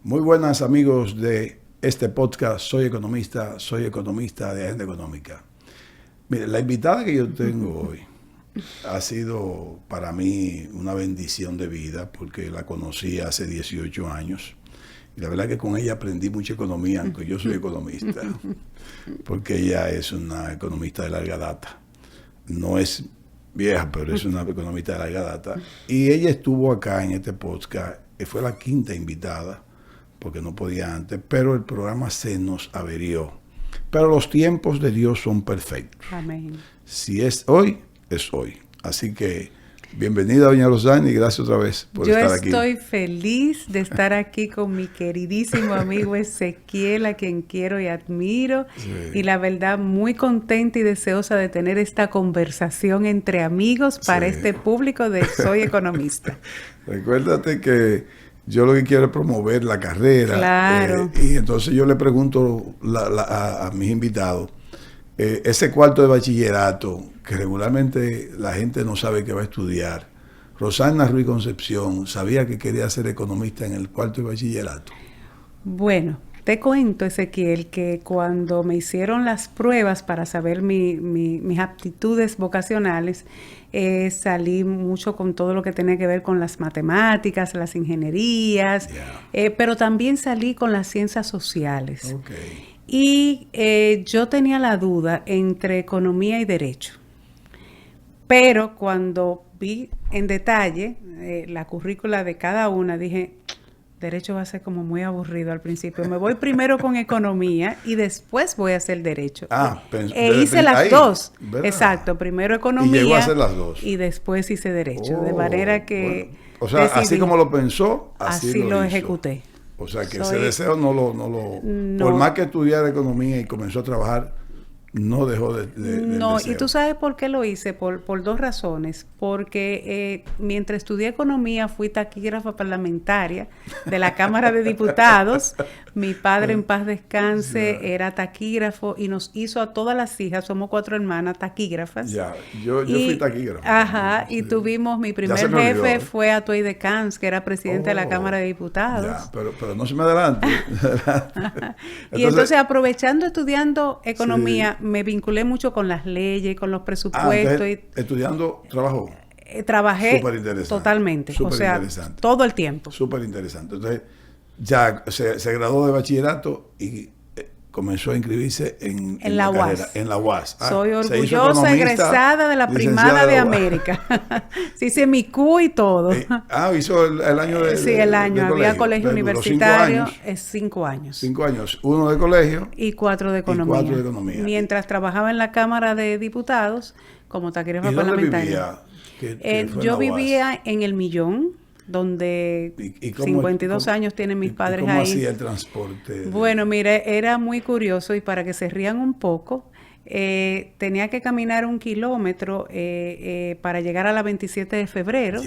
Muy buenas amigos de este podcast. Soy economista de Agenda Económica. Mire, la invitada que yo tengo hoy ha sido para mí una bendición de vida porque la conocí hace 18 años. Y la verdad que con ella aprendí mucha economía, aunque yo soy economista, porque ella es una economista de larga data. No es vieja, pero es una economista de larga data. Y ella estuvo acá en este podcast, fue la quinta invitada, porque no podía antes, pero el programa se nos averió. Pero los tiempos de Dios son perfectos. Amén. Si es hoy, es hoy. Así que bienvenida, doña Rosani, y gracias otra vez por estar aquí. Yo estoy feliz de estar aquí con mi queridísimo amigo Ezequiel, a quien quiero y admiro. Sí. Y la verdad, muy contenta y deseosa de tener esta conversación entre amigos para este público de Soy Economista. Recuérdate que yo lo que quiero es promover la carrera. Claro. Y entonces yo le pregunto a mis invitados, ese cuarto de bachillerato, que regularmente la gente no sabe que va a estudiar, Rosana Ruiz Concepción, ¿sabía que quería ser economista en el cuarto de bachillerato? Bueno, te cuento, Ezequiel, que cuando me hicieron las pruebas para saber mis aptitudes vocacionales, salí mucho con todo lo que tenía que ver con las matemáticas, las ingenierías, pero también salí con las ciencias sociales. Okay. Y yo tenía la duda entre economía y derecho. Pero cuando vi en detalle la currícula de cada una, dije, derecho va a ser como muy aburrido al principio. Me voy primero con economía y después voy a hacer derecho. Hice las dos. ¿Verdad? Exacto, primero economía. Y llegó a hacer las dos. Y después hice derecho. De manera que... Bueno. O sea, decidí, así como lo pensó, así lo ejecuté. O sea, que ese deseo no lo... Por más que estudiara economía y comenzó a trabajar, no dejó de No, deseo. Y tú sabes por qué lo hice, por dos razones. Porque mientras estudié economía fui taquígrafa parlamentaria de la Cámara de Diputados. Mi padre, en paz descanse, era taquígrafo y nos hizo a todas las hijas, somos 4 hermanas, taquígrafas. Yo fui taquígrafo. Ajá, y tuvimos, mi primer jefe fue Atuey de Cans, que era presidente de la Cámara de Diputados. Pero no se me adelante. Y entonces aprovechando estudiando economía, me vinculé mucho con las leyes, con los presupuestos. Estudiando, trabajó. Trabajé totalmente, todo el tiempo. Súper interesante. Entonces, ya se graduó de bachillerato y comenzó a inscribirse en la UAS. Carrera, en la UAS. Soy orgullosa egresada de la Primada de América. Sí, hice mi Q y todo. Hizo el año de Sí, el año. Había colegio universitario. 5 años. 5 años. 1 de colegio. Y 4 de economía. Mientras trabajaba en la Cámara de Diputados como taquígrafa parlamentaria. Yo vivía en El Millón, donde 52 años tienen mis padres ¿cómo ahí. ¿Cómo hacía el transporte? Bueno, mire, era muy curioso y para que se rían un poco, tenía que caminar 1 kilómetro para llegar a la 27 de febrero.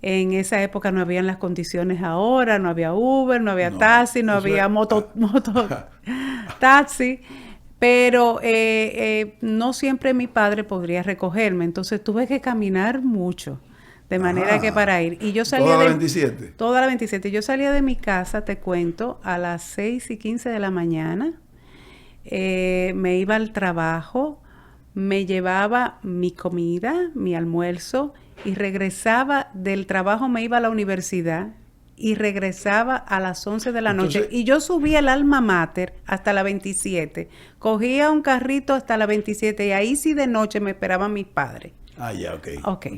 En esa época no habían las condiciones ahora, no había Uber, no había taxi, no había taxi. Pero no siempre mi padre podría recogerme, entonces tuve que caminar mucho. De manera que para ir. Y yo salía ¿Toda la 27? Toda la 27. Yo salía de mi casa, te cuento, a las 6:15 de la mañana. Me iba al trabajo, me llevaba mi comida, mi almuerzo, y regresaba del trabajo, me iba a la universidad y regresaba a las 11 de la noche. Y yo subía el alma mater hasta la 27. Cogía un carrito hasta la 27 y ahí sí de noche me esperaban mis padres. Ok.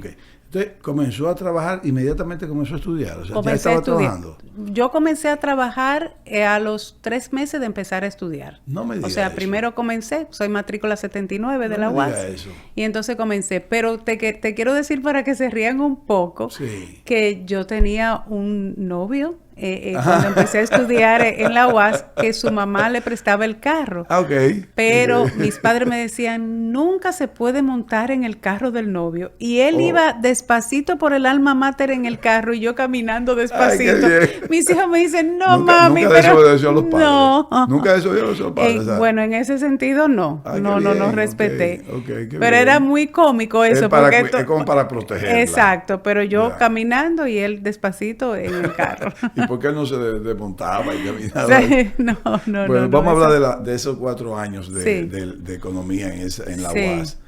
Entonces, comenzó a trabajar, inmediatamente comenzó a estudiar. O sea, comencé ya estaba a estudiar. Trabajando. Yo comencé a trabajar a los 3 meses de empezar a estudiar. No me digas. O sea, eso. Primero comencé, soy matrícula 79 de la UAS. Eso. Y entonces comencé. Pero te quiero decir para que se rían un poco, que yo tenía un novio cuando empecé a estudiar en la UAS, que su mamá le prestaba el carro. Pero mis padres me decían, nunca se puede montar en el carro del novio. Y él iba despacito por el alma mater en el carro y yo caminando despacito. Mis hijos me dicen, no, mami, nunca pero... desobedeció a los padres. No. Nunca desobedeció a los padres. Bueno, en ese sentido, no. No respeté. Pero bien. Era muy cómico eso. Es como para protegerla. Exacto, pero yo caminando y él despacito en el carro. ¿Y por qué él no se desmontaba y caminaba? No, Bueno, vamos a eso. hablar de esos 4 años Sí. de economía en la Sí. UAS.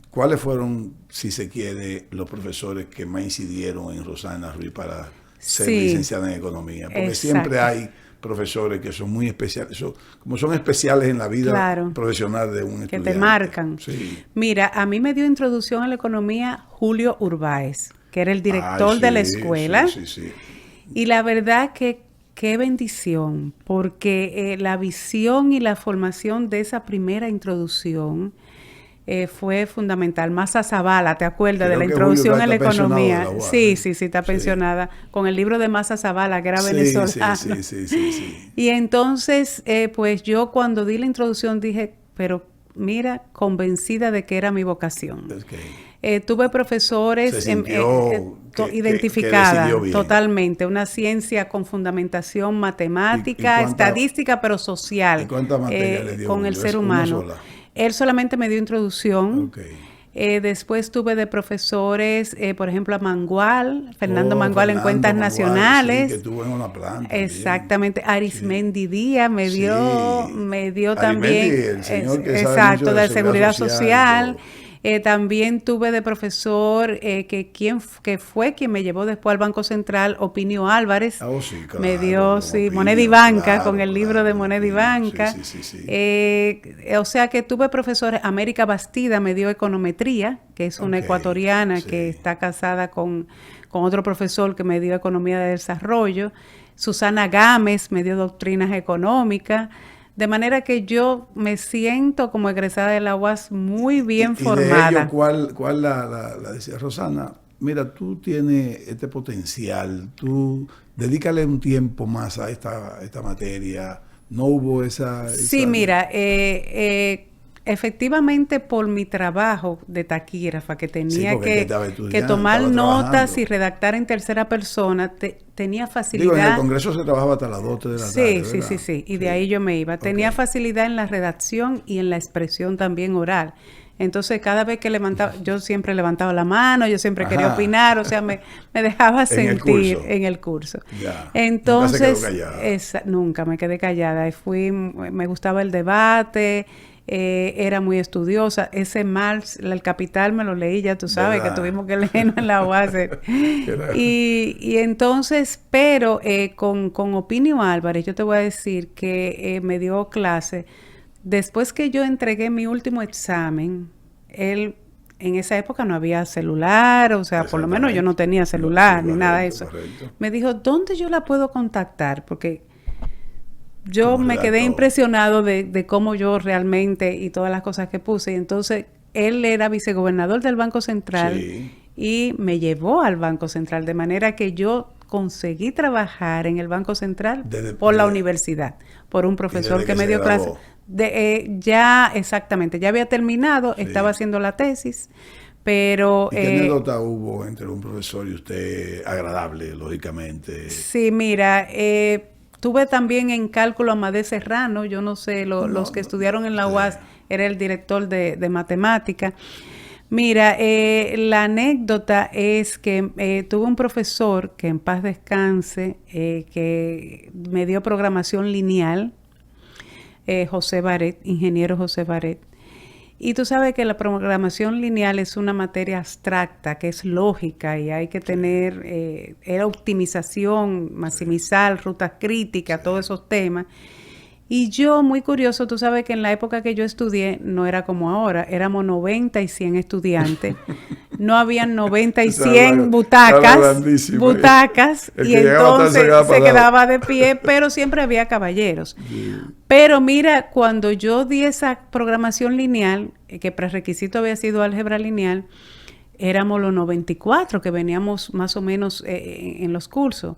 ¿Cuáles fueron, si se quiere, los profesores que más incidieron en Rosana Ruiz para ser Sí. licenciada en economía? Porque Exacto. siempre hay profesores que son muy especiales, como son especiales en la vida Claro. profesional de un estudiante. Que te marcan. Sí. Mira, a mí me dio introducción a la economía Julio Urbáez, que era el director Ay, de la sí, escuela. sí. Y la verdad que qué bendición, porque la visión y la formación de esa primera introducción fue fundamental. Massa Zavala, ¿te acuerdas Creo de la que introducción Julio a la está pensionado de economía? la UAS, Sí, sí. está Sí. pensionada, con el libro de Massa Zavala, que era Sí, venezolano. sí. Y entonces, pues yo cuando di la introducción dije, pero mira, convencida de que era mi vocación. Okay. Tuve profesores Se sintió identificada que decidió bien. totalmente, una ciencia con fundamentación matemática, ¿Y cuánta- estadística, pero social, ¿Y cuántas materias le dio con el Julio? ser ¿Es una humano. sola? Él solamente me dio introducción. Okay. Después tuve de profesores, por ejemplo, a Mangual, Fernando Oh, Mangual en Fernando Cuentas Mangual, Nacionales. Sí, que estuvo en una planta. Exactamente. Arismendi Díaz me dio Arismendi, también, el señor que sabe exacto, mucho de de seguridad social. y todo. También tuve de profesor que fue quien me llevó después al Banco Central, Opinio Álvarez. Sí, claro, Me dio, con sí, Opinio, Moneda y Banca, claro, con el libro de Moneda y Opinio, Banca. sí. O sea que tuve profesores, América Bastida me dio econometría, que es una ecuatoriana que está casada con otro profesor que me dio economía de desarrollo. Susana Gámez me dio doctrinas económicas. De manera que yo me siento como egresada de la UAS muy bien formada. Y de ello, ¿cuál la decía Rosana? Mira, tú tienes este potencial, tú dedícale un tiempo más a esta materia. No hubo esa... Sí, mira, efectivamente por mi trabajo de taquígrafa, que tenía que tomar notas y redactar en tercera persona, tenía facilidad. Digo, en el Congreso se trabajaba hasta las 2 de la tarde, ¿verdad? Sí, y de ahí yo me iba. Tenía facilidad en la redacción y en la expresión también oral. Entonces, cada vez que levantaba, yo siempre levantaba la mano, yo siempre quería opinar, o sea, me dejaba sentir en el curso. Ya. Entonces, nunca se quedó callada. Nunca me quedé callada. Me gustaba el debate, era muy estudiosa. Ese Marx, el Capital, me lo leí, ya tú sabes, ¿verdad? Que tuvimos que leerlo en la UAS. y entonces, pero con Opinio Álvarez, yo te voy a decir que me dio clase. Después que yo entregué mi último examen, él, en esa época no había celular, o sea, por lo menos yo no tenía celular ni nada de eso. Correcto. Me dijo, ¿dónde yo la puedo contactar? Porque yo me quedé impresionado de cómo yo realmente y todas las cosas que puse. Y entonces, él era vicegobernador del Banco Central y me llevó al Banco Central, de manera que yo conseguí trabajar en el Banco Central por la universidad, por un profesor que me dio clase. Ya había terminado, estaba haciendo la tesis, pero... ¿Y qué anécdota hubo entre un profesor y usted agradable, lógicamente? Sí, mira, tuve también en cálculo a Amadé Serrano, yo no sé, los que estudiaron en la UAS, era el director de matemática. Mira, la anécdota es que tuve un profesor que en paz descanse, que me dio programación lineal, José Baret, ingeniero José Baret. Y tú sabes que la programación lineal es una materia abstracta, que es lógica y hay que tener era optimización, maximizar, rutas críticas, todos esos temas. Y yo, muy curioso, tú sabes que en la época que yo estudié no era como ahora, éramos 90 y 100 estudiantes. No habían 90 y 100 butacas, y entonces se quedaba de pie, pero siempre había caballeros. Pero mira, cuando yo di esa programación lineal, que prerequisito había sido álgebra lineal, éramos los 94 que veníamos más o menos en los cursos.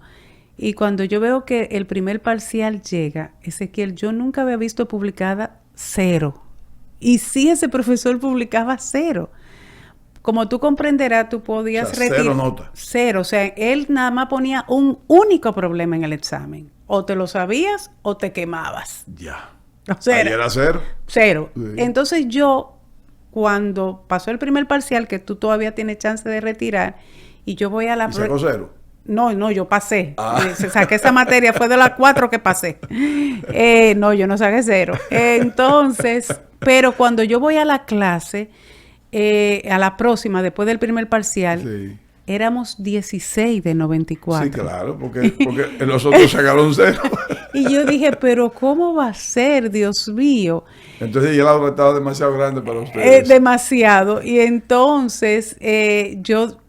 Y cuando yo veo que el primer parcial llega, Ezequiel, yo nunca había visto publicada 0. Y sí, ese profesor publicaba 0. Como tú comprenderás, tú podías retirar 0 nota. 0. O sea, él nada más ponía un único problema en el examen. O te lo sabías o te quemabas. Ya. O sea, ahí era 0. 0. Sí. Entonces yo, cuando pasó el primer parcial, que tú todavía tienes chance de retirar, y yo voy a la... ¿Y sacó 0? No, yo pasé. Saqué esa materia, fue de las 4 que pasé. No, yo no saqué 0. Entonces, pero cuando yo voy a la clase, a la próxima, después del primer parcial, Sí. éramos 16 de 94. Sí, claro, porque los otros sacaron 0. Y yo dije, pero ¿cómo va a ser, Dios mío? Entonces ya la obra estaba demasiado grande para ustedes. Demasiado. Y entonces yo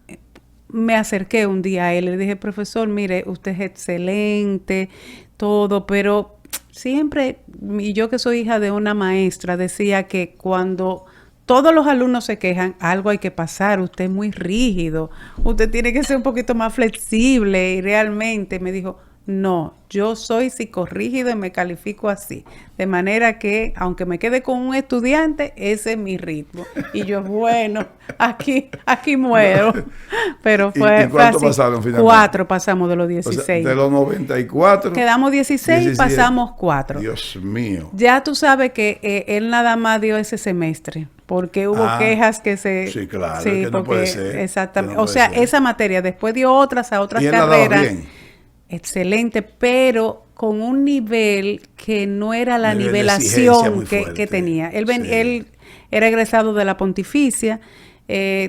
me acerqué un día a él y le dije, profesor, mire, usted es excelente, todo, pero siempre, y yo que soy hija de una maestra, decía que cuando todos los alumnos se quejan, algo hay que pasar, usted es muy rígido, usted tiene que ser un poquito más flexible, y realmente me dijo, no, yo soy psicorrígido y me califico así, de manera que aunque me quede con un estudiante, ese es mi ritmo. Y yo, bueno, aquí muero. Pero fue ¿Y cuánto así. pasaron finalmente? 4 pasamos de los 16. O sea, de los 94. Quedamos 16, pasamos 4. Dios mío. Ya tú sabes que él nada más dio ese semestre, porque hubo quejas que se... Sí, claro, que no puede ser. Exactamente. No o sea, ser. esa materia, después dio otras a otras ¿Y él la daba carreras. bien? Excelente, pero con un nivel que no era la Nivel de nivelación exigencia muy que fuerte. tenía. Él Sí. era egresado de la Pontificia.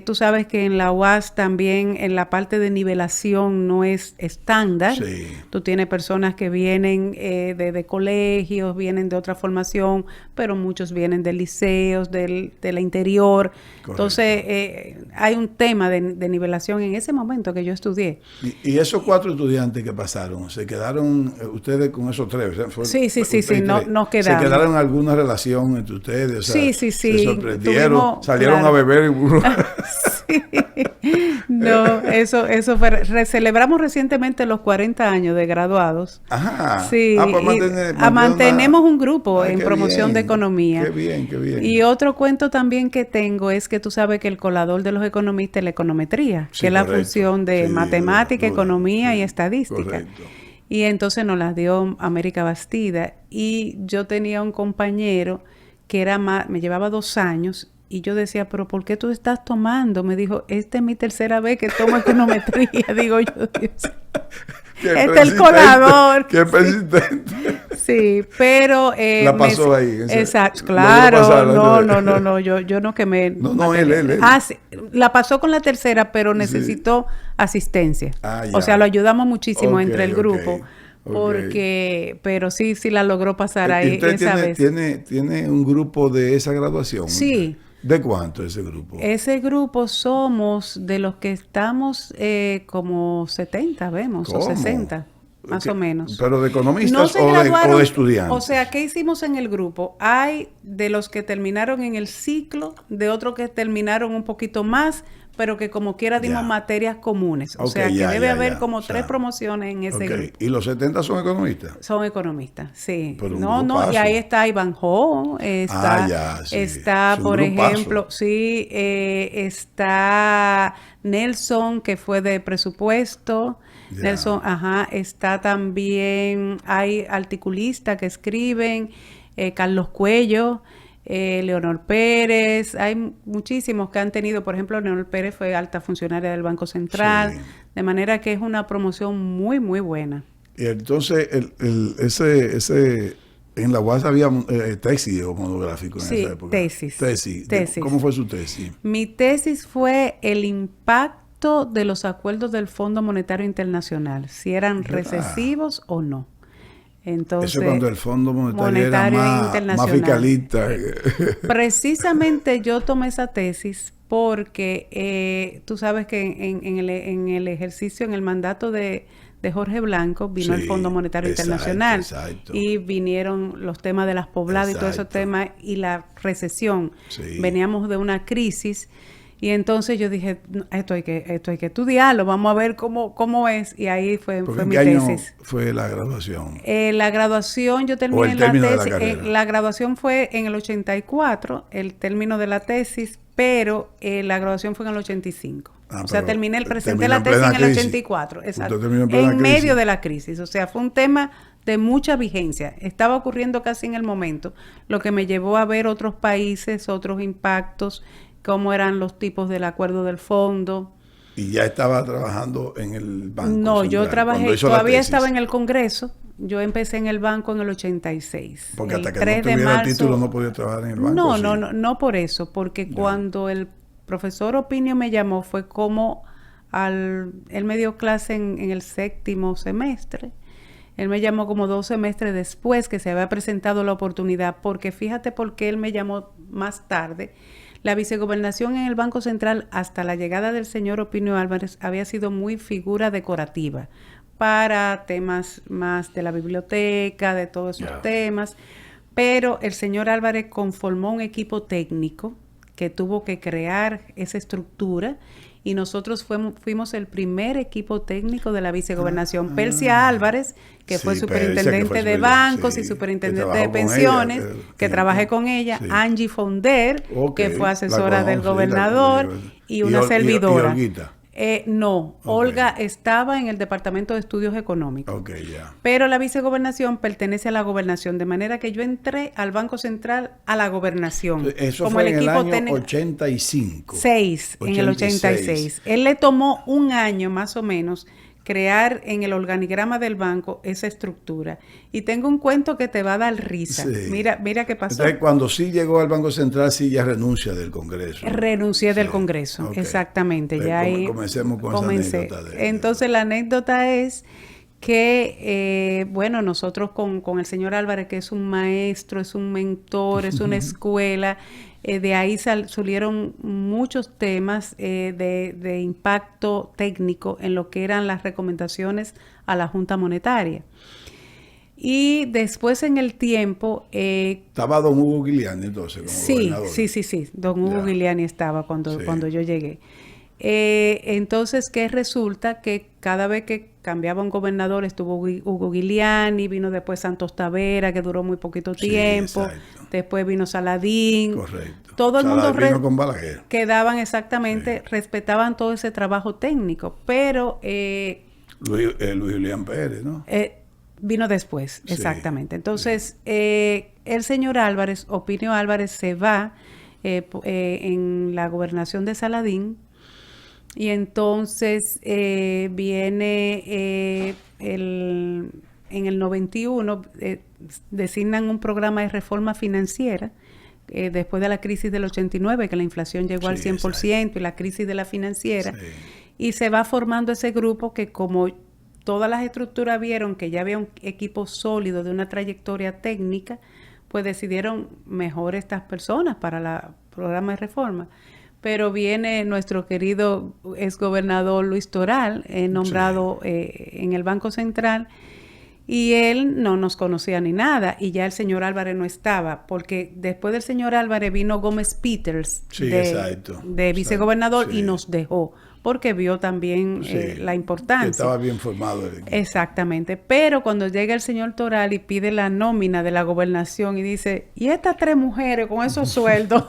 Tú sabes que en la UAS también en la parte de nivelación no es estándar. Sí. Tú tienes personas que vienen de colegios, vienen de otra formación, pero muchos vienen de liceos, de la interior. Correcto. Entonces, hay un tema de nivelación en ese momento que yo estudié. Y esos 4 estudiantes que pasaron, ¿se quedaron ustedes con esos 3? Sí, nos quedamos. ¿Se quedaron en alguna relación entre ustedes? O sea, Sí. ¿se sorprendieron? ¿Salieron a beber? Sí. No, eso fue. Celebramos recientemente los 40 años de graduados. Ajá. Sí, Pues mantenemos un grupo en qué promoción bien, de economía. Qué bien. Y otro cuento también que tengo es que tú sabes que el colador de los economistas es la econometría, Sí, que es la correcto. función de Sí, matemática, economía sí, y estadística. correcto. Y entonces nos las dio América Bastida. Y yo tenía un compañero que era me llevaba 2 años. Y yo decía, pero ¿por qué tú estás tomando? Me dijo, esta es mi tercera vez que tomo econometría. Digo yo, Dios. Este es el colador. Qué persistente. Sí, pero... la pasó ahí. Exacto, claro. No, yo no quemé. No, él. Sí, la pasó con la tercera, pero necesitó asistencia. Ya. O sea, lo ayudamos muchísimo entre el grupo. Okay. Pero sí la logró pasar ahí esa vez. ¿Tiene un grupo de esa graduación? Sí. ¿De cuánto ese grupo? Ese grupo somos de los que estamos como 70, vemos, ¿Cómo? o 60, más o menos. ¿Pero de economistas No se o graduaron, de estudiantes? O sea, ¿qué hicimos en el grupo? Hay de los que terminaron en el ciclo, de otros que terminaron un poquito más, pero que como quiera dimos materias comunes. O sea, que debe haber como 3 promociones en ese grupo. ¿Y los 70 son economistas? Son economistas, sí. Pero y ahí está Iván Jo, está por ejemplo, está Nelson, que fue de presupuesto. Ya. Nelson, está también, hay articulistas que escriben, Carlos Cuello, Leonor Pérez, hay muchísimos que han tenido, por ejemplo, Leonor Pérez fue alta funcionaria del Banco Central, de manera que es una promoción muy, muy buena. Y entonces, ese en la UAS había tesis o monográfico en esa época. Tesis. ¿Cómo fue su tesis? Mi tesis fue el impacto de los acuerdos del Fondo Monetario Internacional, si eran recesivos o no. Entonces, eso cuando el Fondo Monetario era más fiscalista. Precisamente yo tomé esa tesis porque tú sabes que en el ejercicio, en el mandato de Jorge Blanco, vino el Fondo Monetario Internacional. Exacto. Y vinieron los temas de las pobladas y todos esos temas y la recesión. Veníamos de una crisis. Y entonces yo dije, esto hay que estudiarlo, vamos a ver cómo es. Y ahí fue mi tesis. ¿Qué año fue la graduación? La graduación, yo terminé la tesis. La graduación fue en el 84, el término de la tesis, pero la graduación fue en el 85. O sea, presenté la tesis en el 84. Exacto. En medio de la crisis. O sea, fue un tema de mucha vigencia. Estaba ocurriendo casi en el momento, lo que me llevó a ver otros países, otros impactos, cómo eran los tipos del acuerdo del fondo. Y ya estaba trabajando en el banco. No, central, yo trabajé, cuando hizo la todavía tesis. estaba en el Congreso. Yo empecé en el banco en el 86. Porque El hasta que 3 no de tuviera marzo, el título no podía trabajar en el banco. No, ¿sí? no por eso, porque cuando el profesor Opinio me llamó fue como él me dio clase en el 7º semestre. Él me llamó como 2 semestres después que se había presentado la oportunidad, porque fíjate por qué él me llamó más tarde. La vicegobernación en el Banco Central hasta la llegada del señor Opinio Álvarez había sido muy figura decorativa para temas más de la biblioteca, de todos esos temas, pero el señor Álvarez conformó un equipo técnico que tuvo que crear esa estructura y nosotros fuimos el primer equipo técnico de la vicegobernación. Persia Álvarez, que fue superintendente de bancos y superintendente de pensiones, que trabajé con ella, Angie Fonder, que fue asesora del gobernador, y una servidora. No, Olga estaba en el Departamento de Estudios Económicos. Pero la vicegobernación pertenece a la gobernación, de manera que yo entré al Banco Central a la gobernación. Eso como fue el en equipo el año 85. En el 86. Él le tomó un año más o menos crear en el organigrama del banco esa estructura. Y tengo un cuento que te va a dar risa. Sí. Mira qué pasó. Entonces, cuando sí llegó al Banco Central, sí ya renuncia del Congreso. Renuncié del Congreso, exactamente. Ya ahí comencemos con esa anécdota. Entonces, la anécdota es que, bueno, nosotros con el señor Álvarez, que es un maestro, es un mentor, es una escuela, de ahí salieron muchos temas de impacto técnico en lo que eran las recomendaciones a la Junta Monetaria. Y después en el tiempo... ¿Estaba don Hugo Giuliani entonces como gobernador? Sí. Don Hugo Giuliani estaba cuando yo llegué. Entonces, ¿qué resulta? Que cada vez que cambiaba un gobernador estuvo Hugo Giuliani, vino después Santos Tavera, que duró muy poquito tiempo, después vino Saladín. Correcto. Todo el mundo vino con Balaguer. Quedaban exactamente, respetaban todo ese trabajo técnico, pero... Luis Julián Pérez, ¿no? Vino después, exactamente. Entonces, el señor Álvarez, Opinio Álvarez, se va en la gobernación de Saladín. Y entonces viene en el 91, designan un programa de reforma financiera después de la crisis del 89, que la inflación llegó al 100% y la crisis de la financiera. Y se va formando ese grupo que, como todas las estructuras vieron que ya había un equipo sólido de una trayectoria técnica, pues decidieron mejor estas personas para el programa de reforma. Pero viene nuestro querido exgobernador Luis Toral, nombrado en el Banco Central, y él no nos conocía ni nada, y ya el señor Álvarez no estaba, porque después del señor Álvarez vino Gómez Peters de vicegobernador y nos dejó, porque vio también la importancia. Estaba bien formado el equipo. Exactamente, pero cuando llega el señor Toral y pide la nómina de la gobernación y dice, ¿y estas 3 mujeres con esos sueldos?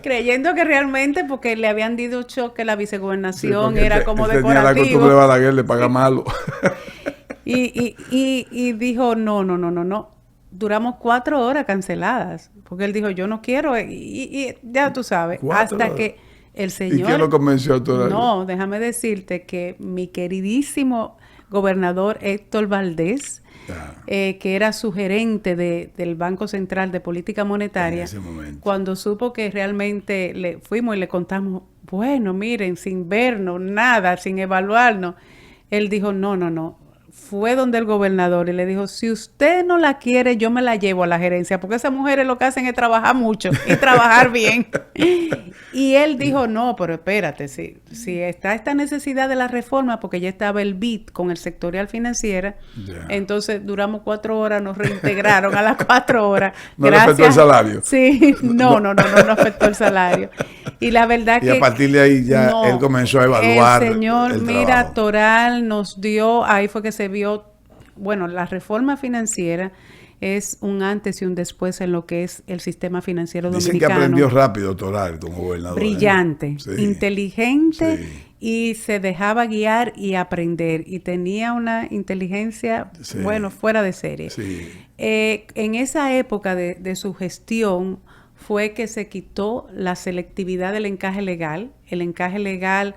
Creyendo que realmente, porque le habían dicho que la vicegobernación era como decorativo. Tenía la costumbre de Balaguer de pagar malo. y dijo, no. Duramos 4 horas canceladas, porque él dijo, yo no quiero, y ya tú sabes, hasta horas. Que el señor... ¿Y quién lo convenció todavía? No, déjame decirte que mi queridísimo gobernador Héctor Valdés, que era su gerente del Banco Central de Política Monetaria, cuando supo que realmente le fuimos y le contamos, bueno, miren, sin vernos, nada, sin evaluarnos, él dijo, no. Fue donde el gobernador y le dijo, si usted no la quiere, yo me la llevo a la gerencia, porque esas mujeres lo que hacen es trabajar mucho y trabajar bien. Y él dijo, no, pero espérate, si está esta necesidad de la reforma, porque ya estaba el BID con el sectorial financiera, entonces duramos 4 horas, nos reintegraron a las 4 horas. ¿No le afectó el salario? Sí, no afectó el salario. Y la verdad que... Y a partir de ahí ya él comenzó a evaluar el señor, Toral nos dio, ahí fue que se vio, bueno, la reforma financiera es un antes y un después en lo que es el sistema financiero dominicano. Dicen que aprendió rápido Toral como gobernador. Brillante, inteligente y se dejaba guiar y aprender. Y tenía una inteligencia, fuera de serie. En esa época de su gestión fue que se quitó la selectividad del encaje legal. El encaje legal,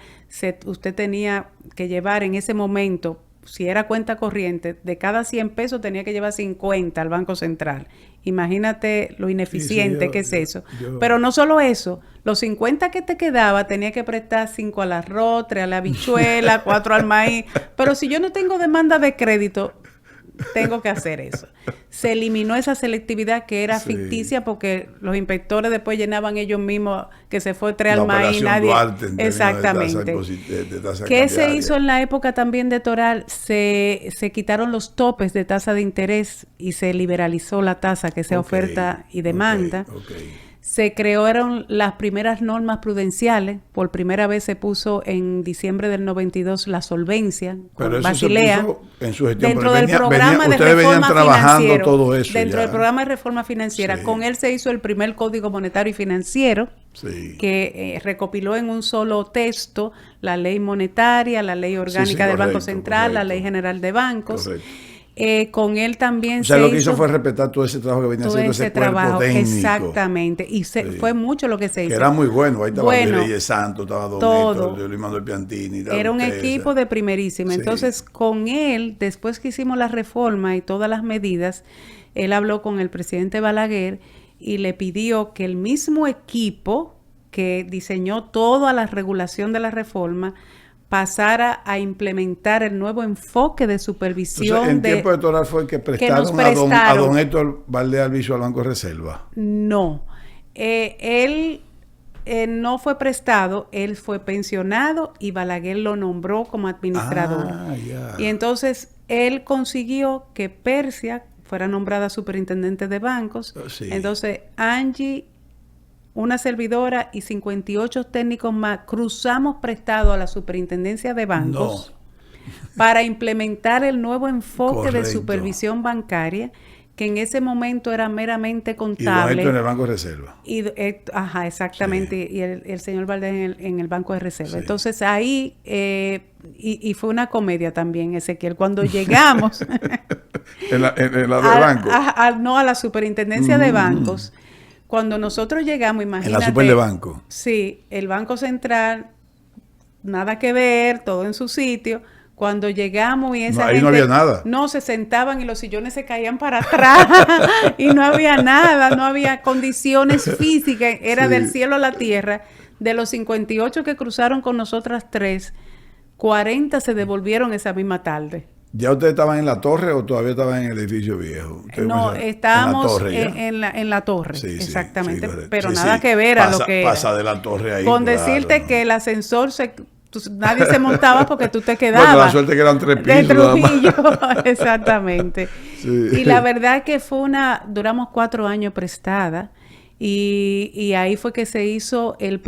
usted tenía que llevar en ese momento, si era cuenta corriente, de cada 100 pesos tenía que llevar 50 al Banco Central. Imagínate lo ineficiente que es eso. Pero no solo eso, los 50 que te quedaba tenía que prestar 5 al arroz, 3 a la habichuela, 4 al maíz. Pero si yo no tengo demanda de crédito, tengo que hacer eso. Se eliminó esa selectividad que era ficticia porque los inspectores después llenaban ellos mismos que se fue 3 al maíz. Nadie... Exactamente. ¿Qué se hizo en la época también de Toral? Se quitaron los topes de tasa de interés y se liberalizó la tasa que sea oferta y demanda. Se crearon las primeras normas prudenciales. Por primera vez se puso en diciembre del 92 la solvencia. Pero eso Basilea, se puso en su gestión. Dentro del programa de reforma financiera. Todo eso dentro del programa de reforma financiera. Sí. Con él se hizo el primer Código Monetario y Financiero, sí, que recopiló en un solo texto la ley monetaria, la ley orgánica del Banco Central, la ley general de bancos. Con él también lo que hizo fue respetar todo ese trabajo que venía haciendo ese cuerpo técnico. Exactamente. Y fue mucho lo que se hizo. Que era muy bueno. Ahí estaba Reyes Santos, estaba Don Héctor, Luis Manuel Piantini. Era un equipo de primerísima. Sí. Entonces, con él, después que hicimos la reforma y todas las medidas, él habló con el presidente Balaguer y le pidió que el mismo equipo que diseñó toda la regulación de la reforma pasara a implementar el nuevo enfoque de supervisión. Entonces, en tiempo de Toral fue que prestaron a don Héctor Valdés Albizu al Banco de Reserva. No, él no fue prestado, él fue pensionado y Balaguer lo nombró como administrador. Y entonces él consiguió que Persia fuera nombrada superintendente de bancos. Sí. Entonces Angie, una servidora y 58 técnicos más cruzamos prestado a la superintendencia de bancos para implementar el nuevo enfoque de supervisión bancaria, que en ese momento era meramente contable. Y en el Banco de Reserva. Exactamente. Sí. Y el señor Valdés en el Banco de Reserva. Sí. Entonces ahí, y fue una comedia también, Ezequiel, cuando llegamos en la de banco. A la superintendencia de bancos. Cuando nosotros llegamos, imagínate. En la super de banco. Sí, el Banco Central, nada que ver, todo en su sitio. Cuando llegamos y esa gente... Ahí no había nada. No, se sentaban y los sillones se caían para atrás. Y no había nada, no había condiciones físicas. Era del cielo a la tierra. De los 58 que cruzaron con nosotras 3, 40 se devolvieron esa misma tarde. ¿Ya ustedes estaban en la torre o todavía estaban en el edificio viejo? No, estábamos en la torre, sí, exactamente, sí, pero nada que ver a lo que pasa de la torre ahí. Con decirte que el ascensor nadie se montaba porque tú te quedabas. Bueno, la suerte que eran 3 pisos. De Trujillo, exactamente. Sí. Y la verdad que duramos 4 años prestada. Y ahí fue que se hizo la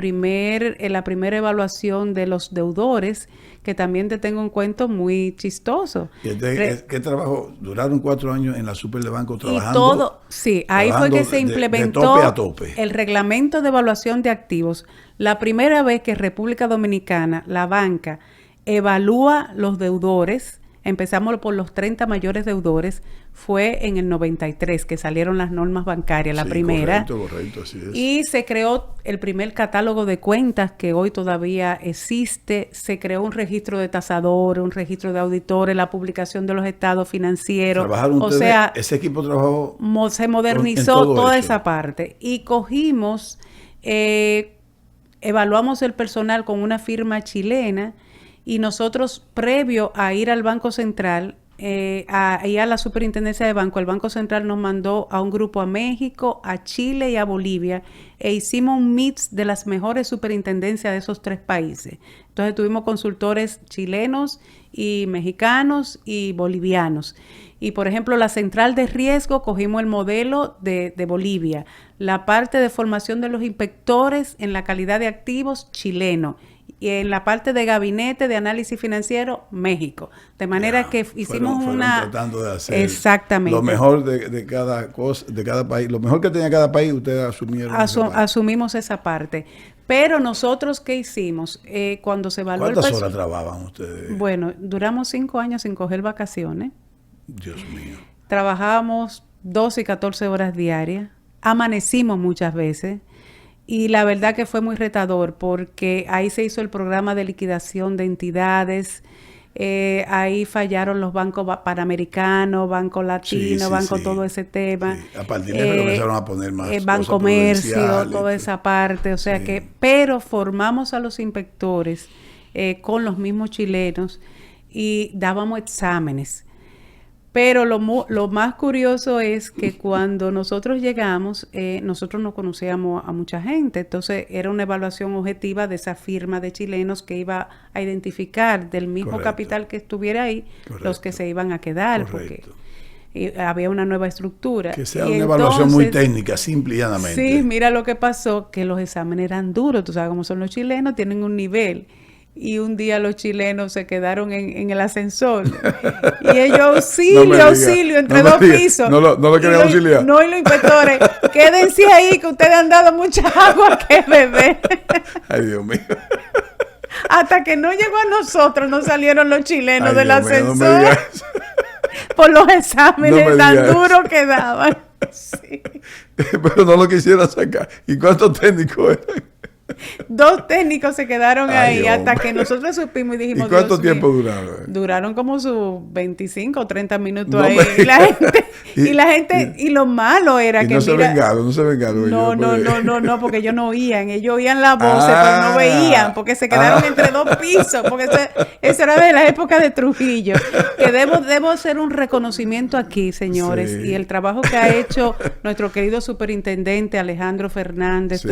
primera evaluación de los deudores, que también te tengo un cuento muy chistoso. ¿Qué trabajo? Duraron 4 años en la super de banco trabajando. Y todo, sí, ahí fue que se implementó de tope a tope. El reglamento de evaluación de activos. La primera vez que República Dominicana, la banca, evalúa los deudores, empezamos por los 30 mayores deudores, fue en el 93 que salieron las normas bancarias, la primera. Correcto, así es. Y se creó el primer catálogo de cuentas que hoy todavía existe. Se creó un registro de tasadores, un registro de auditores, la publicación de los estados financieros. ¿Trabajaron ustedes? Ese equipo trabajó. Se modernizó toda esa parte. Y cogimos, evaluamos el personal con una firma chilena. Y nosotros, previo a ir al Banco Central, a la superintendencia de banco, el Banco Central nos mandó a un grupo a México, a Chile y a Bolivia, e hicimos un mix de las mejores superintendencias de esos 3 países. Entonces tuvimos consultores chilenos y mexicanos y bolivianos. Y por ejemplo, la central de riesgo, cogimos el modelo de Bolivia. La parte de formación de los inspectores en la calidad de activos, chileno. Y en la parte de gabinete de análisis financiero, México. De manera que hicimos fueron tratando de hacer exactamente lo mejor de cada cosa, de cada país. Lo mejor que tenía cada país, ustedes asumieron. Asumimos esa parte. Pero nosotros, ¿qué hicimos? Cuando se evaluó ¿Cuántas horas trabajaban ustedes? Bueno, duramos 5 años sin coger vacaciones. Dios mío. Trabajábamos 12 y 14 horas diarias. amanecimos muchas veces. Y la verdad que fue muy retador porque ahí se hizo el programa de liquidación de entidades. Ahí fallaron los bancos panamericanos, Banco Latino, todo ese tema. Sí. A partir de eso comenzaron a poner más Bancomercio, toda esa parte. O sea pero formamos a los inspectores con los mismos chilenos y dábamos exámenes. Pero lo más curioso es que cuando nosotros llegamos, nosotros no conocíamos a mucha gente. Entonces, era una evaluación objetiva de esa firma de chilenos que iba a identificar del mismo capital que estuviera ahí, los que se iban a quedar. Porque había una nueva estructura. Que sea una evaluación muy técnica, simple y llanamente. Sí, mira lo que pasó, que los exámenes eran duros. Tú sabes cómo son los chilenos, tienen un nivel. Y un día los chilenos se quedaron en el ascensor. Y ellos, auxilio, entre dos pisos. No lo querían auxiliar. No, y los inspectores, quédense ahí, que ustedes han dado mucha agua que beber. Ay, Dios mío. Hasta que no llegó a nosotros, no salieron los chilenos del ascensor. Por los exámenes tan duros que daban. Sí. Pero no lo quisieran sacar. ¿Y cuántos técnicos eran? 2 técnicos se quedaron ahí hasta que nosotros supimos y dijimos... ¿Y cuánto tiempo duraron? Duraron como sus 25 o 30 minutos ahí. Y la gente, y lo malo era que... No se vengaron. No, porque ellos no oían. Ellos oían la voz, pero no veían, porque se quedaron entre 2 pisos, porque eso era de la época de Trujillo. Que debo hacer un reconocimiento aquí, señores, y el trabajo que ha hecho nuestro querido superintendente Alejandro Fernández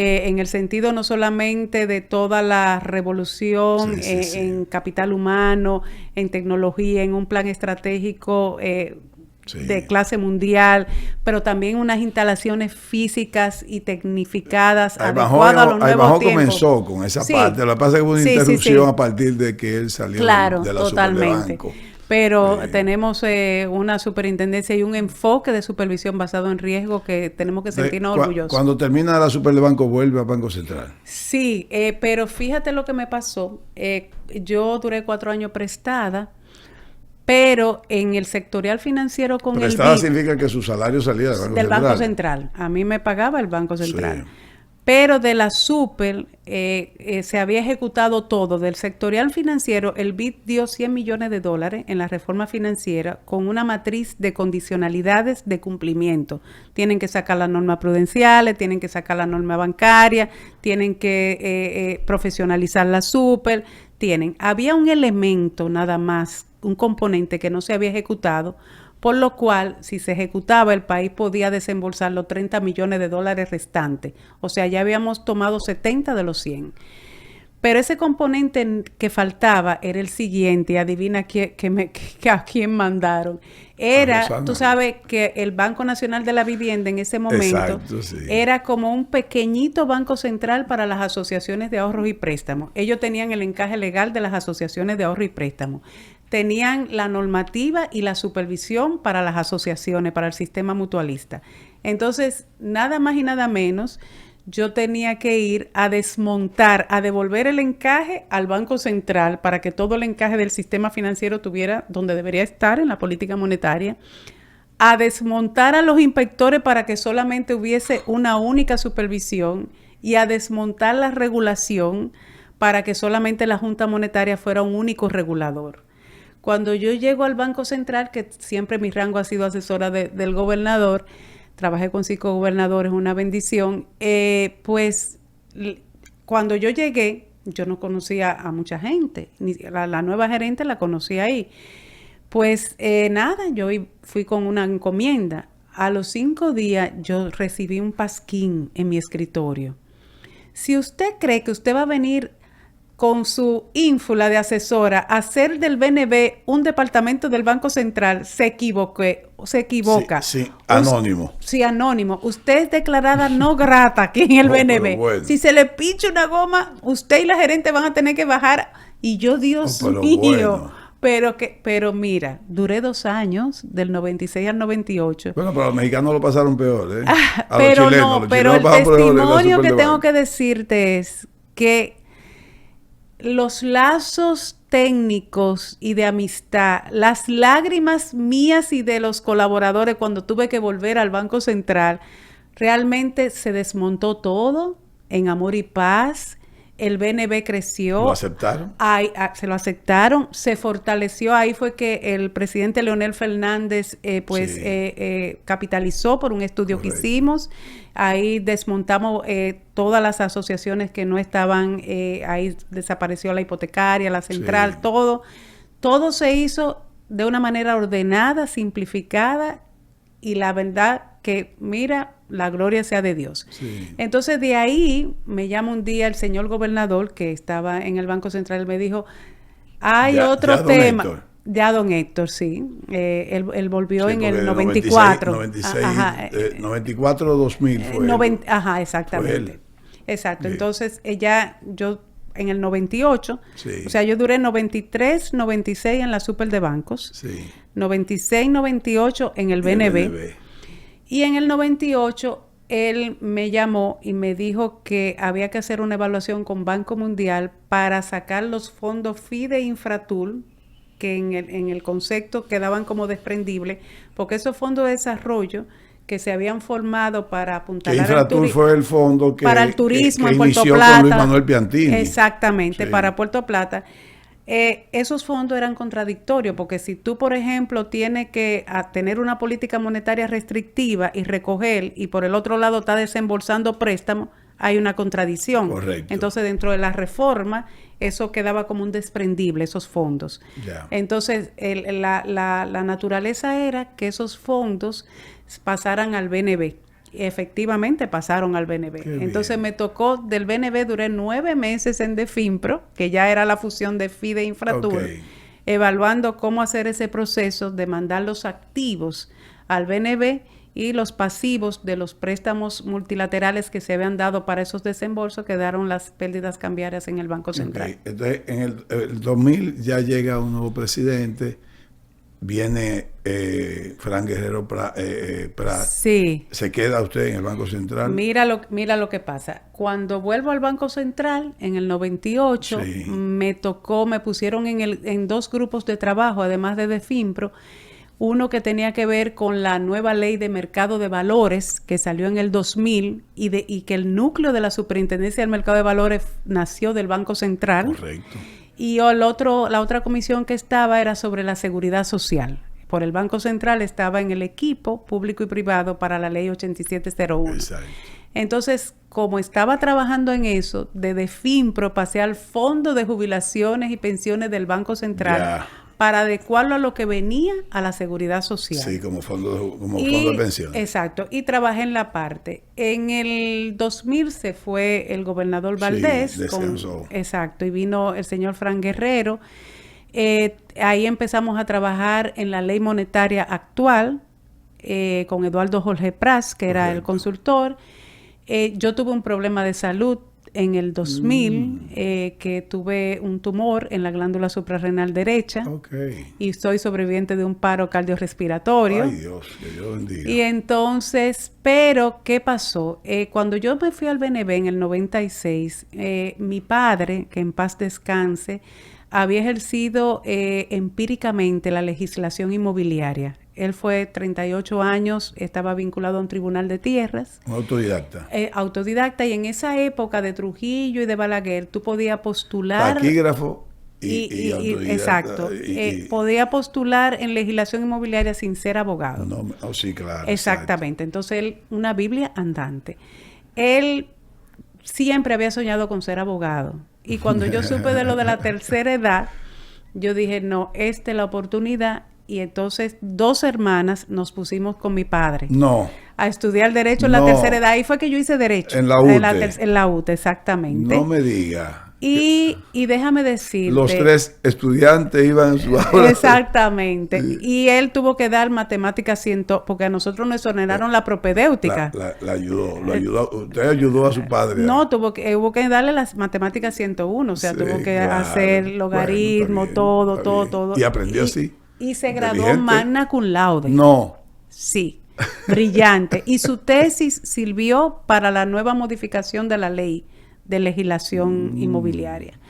en el sentido no solamente de toda la revolución en capital humano, en tecnología, en un plan estratégico de clase mundial, pero también unas instalaciones físicas y tecnificadas adecuadas a los nuevos tiempos. Comenzó con esa parte, lo que pasa es que hubo una interrupción a partir de que él salió de la Superbanco. Pero tenemos una superintendencia y un enfoque de supervisión basado en riesgo que tenemos que sentirnos orgullosos. Cuando termina la Super de Banco, vuelve al Banco Central. Sí, pero fíjate lo que me pasó. Yo duré 4 años prestada, pero en el sectorial financiero con prestada el BID... significa que su salario salía del Banco Central. A mí me pagaba el Banco Central. Sí. Pero de la Super se había ejecutado todo. Del sectorial financiero, el BID dio $100 millones en la reforma financiera con una matriz de condicionalidades de cumplimiento. Tienen que sacar las normas prudenciales, tienen que sacar la norma bancaria, tienen que profesionalizar la Super. Había un elemento nada más, un componente que no se había ejecutado, por lo cual, si se ejecutaba, el país podía desembolsar los $30 millones restantes. O sea, ya habíamos tomado 70 de los 100. Pero ese componente que faltaba era el siguiente. Adivina a quién mandaron. Tú sabes que el Banco Nacional de la Vivienda en ese momento era como un pequeñito banco central para las asociaciones de ahorros y préstamos. Ellos tenían el encaje legal de las asociaciones de ahorro y préstamos. Tenían la normativa y la supervisión para las asociaciones, para el sistema mutualista. Entonces, nada más y nada menos, yo tenía que ir a desmontar, a devolver el encaje al Banco Central para que todo el encaje del sistema financiero estuviera donde debería estar en la política monetaria, a desmontar a los inspectores para que solamente hubiese una única supervisión y a desmontar la regulación para que solamente la Junta Monetaria fuera un único regulador. Cuando yo llego al Banco Central, que siempre mi rango ha sido asesora del gobernador, trabajé con 5 gobernadores, una bendición, pues cuando yo llegué, yo no conocía a mucha gente, ni la nueva gerente la conocí ahí. Pues nada, yo fui con una encomienda. A los 5 días yo recibí un pasquín en mi escritorio. Si usted cree que usted va a venir con su ínfula de asesora, hacer del BNB un departamento del Banco Central, se equivoca. Sí, anónimo. Sí, anónimo. Usted es declarada no grata aquí en el BNB. Bueno. Si se le pincha una goma, usted y la gerente van a tener que bajar. Y yo, Dios mío. Bueno. Pero mira, duré 2 años, del 96 al 98. Bueno, pero los mexicanos lo pasaron peor, ¿eh? Pero los chilenos, no, los chilenos el testimonio que tengo que decirte es que, los lazos técnicos y de amistad, las lágrimas mías y de los colaboradores cuando tuve que volver al Banco Central, realmente se desmontó todo en amor y paz. El BNB creció. ¿Lo aceptaron? Se lo aceptaron, se fortaleció. Ahí fue que el presidente Leonel Fernández capitalizó por un estudio que hicimos. Ahí desmontamos todas las asociaciones que no estaban, ahí desapareció la hipotecaria, la central, todo. Todo se hizo de una manera ordenada, simplificada, y la verdad que, mira, la gloria sea de Dios. Sí. Entonces, de ahí me llama un día el señor gobernador que estaba en el Banco Central, me dijo, hay otro tema. Héctor. Ya don Héctor, sí. Él volvió en el 94. 94-2000 fue. Exactamente. Exacto. Bien. Entonces, yo en el 98, o sea, yo duré 93, 96 en la Super de Bancos, 96, 98 en el BNB. Y en el 98, él me llamó y me dijo que había que hacer una evaluación con Banco Mundial para sacar los fondos FIDE Infratul, que en el concepto quedaban como desprendibles, porque esos fondos de desarrollo que se habían formado para apuntalar Infratul fue el fondo para el turismo que en Puerto inició Plata. Con Luis Manuel Piantini. Exactamente, para Puerto Plata. Esos fondos eran contradictorios, porque si tú, por ejemplo, tienes que tener una política monetaria restrictiva y recoger, y por el otro lado está desembolsando préstamos, hay una contradicción. Correcto. Entonces, dentro de la reforma, eso quedaba como un desprendible, esos fondos. Yeah. Entonces, la naturaleza era que esos fondos pasaran al BNB. Efectivamente pasaron al BNB. Entonces me tocó del BNB, duré 9 meses en Definpro, que ya era la fusión de FIDE Infratur, evaluando cómo hacer ese proceso de mandar los activos al BNB y los pasivos de los préstamos multilaterales que se habían dado para esos desembolsos, quedaron las pérdidas cambiarias en el Banco Central. Entonces, en el 2000 ya llega un nuevo presidente. Viene Fran Guerrero Prat. Sí. ¿Se queda usted en el Banco Central? Mira lo que pasa. Cuando vuelvo al Banco Central, en el 98, me pusieron en 2 grupos de trabajo, además de Definpro. Uno que tenía que ver con la nueva ley de mercado de valores que salió en el 2000 y que el núcleo de la Superintendencia del Mercado de Valores nació del Banco Central. Correcto. Y la otra comisión que estaba era sobre la seguridad social. Por el Banco Central estaba en el equipo público y privado para la ley 8701. Exacto. Entonces, como estaba trabajando en eso, de Definpro pasé al Fondo de Jubilaciones y Pensiones del Banco Central para adecuarlo a lo que venía a la seguridad social. Sí, como fondo de pensiones. Exacto, y trabajé en la parte. En el 2000 se fue el gobernador Valdés. Sí, descansó. Exacto, y vino el señor Fran Guerrero. Ahí empezamos a trabajar en la ley monetaria actual con Eduardo Jorge Prats, que era el consultor. Yo tuve un problema de salud en el 2000, que tuve un tumor en la glándula suprarrenal derecha. Y soy sobreviviente de un paro cardiorrespiratorio. Ay, Dios, que Dios bendiga. Y entonces, pero, ¿qué pasó? Cuando yo me fui al BNB en el 96, mi padre, que en paz descanse, había ejercido empíricamente la legislación inmobiliaria. Él fue 38 años, estaba vinculado a un tribunal de tierras. Un autodidacta. Autodidacta, y en esa época de Trujillo y de Balaguer, tú podías postular... Taquígrafo y autodidacta. Exacto. Podía postular en legislación inmobiliaria sin ser abogado. Sí, claro. Exactamente. Exacto. Entonces, él, una Biblia andante. Él siempre había soñado con ser abogado. Y cuando yo supe de lo de la tercera edad, yo dije, no, esta es la oportunidad. Y entonces 2 hermanas nos pusimos con mi padre a estudiar Derecho en la tercera edad. Ahí fue que yo hice Derecho. En la UTE. En la UTE, exactamente. No me diga. Y déjame decirte... Los 3 estudiantes iban en su aula. Exactamente. Y él tuvo que dar matemáticas porque a nosotros nos exoneraron la propedéutica. La ayudó. Usted ayudó a su padre. No, hubo que darle las matemáticas 101. O sea, tuvo que hacer logaritmo, todo. Y aprendió así. Y se graduó magna cum laude. No. Sí, brillante. Y su tesis sirvió para la nueva modificación de la ley de legislación inmobiliaria.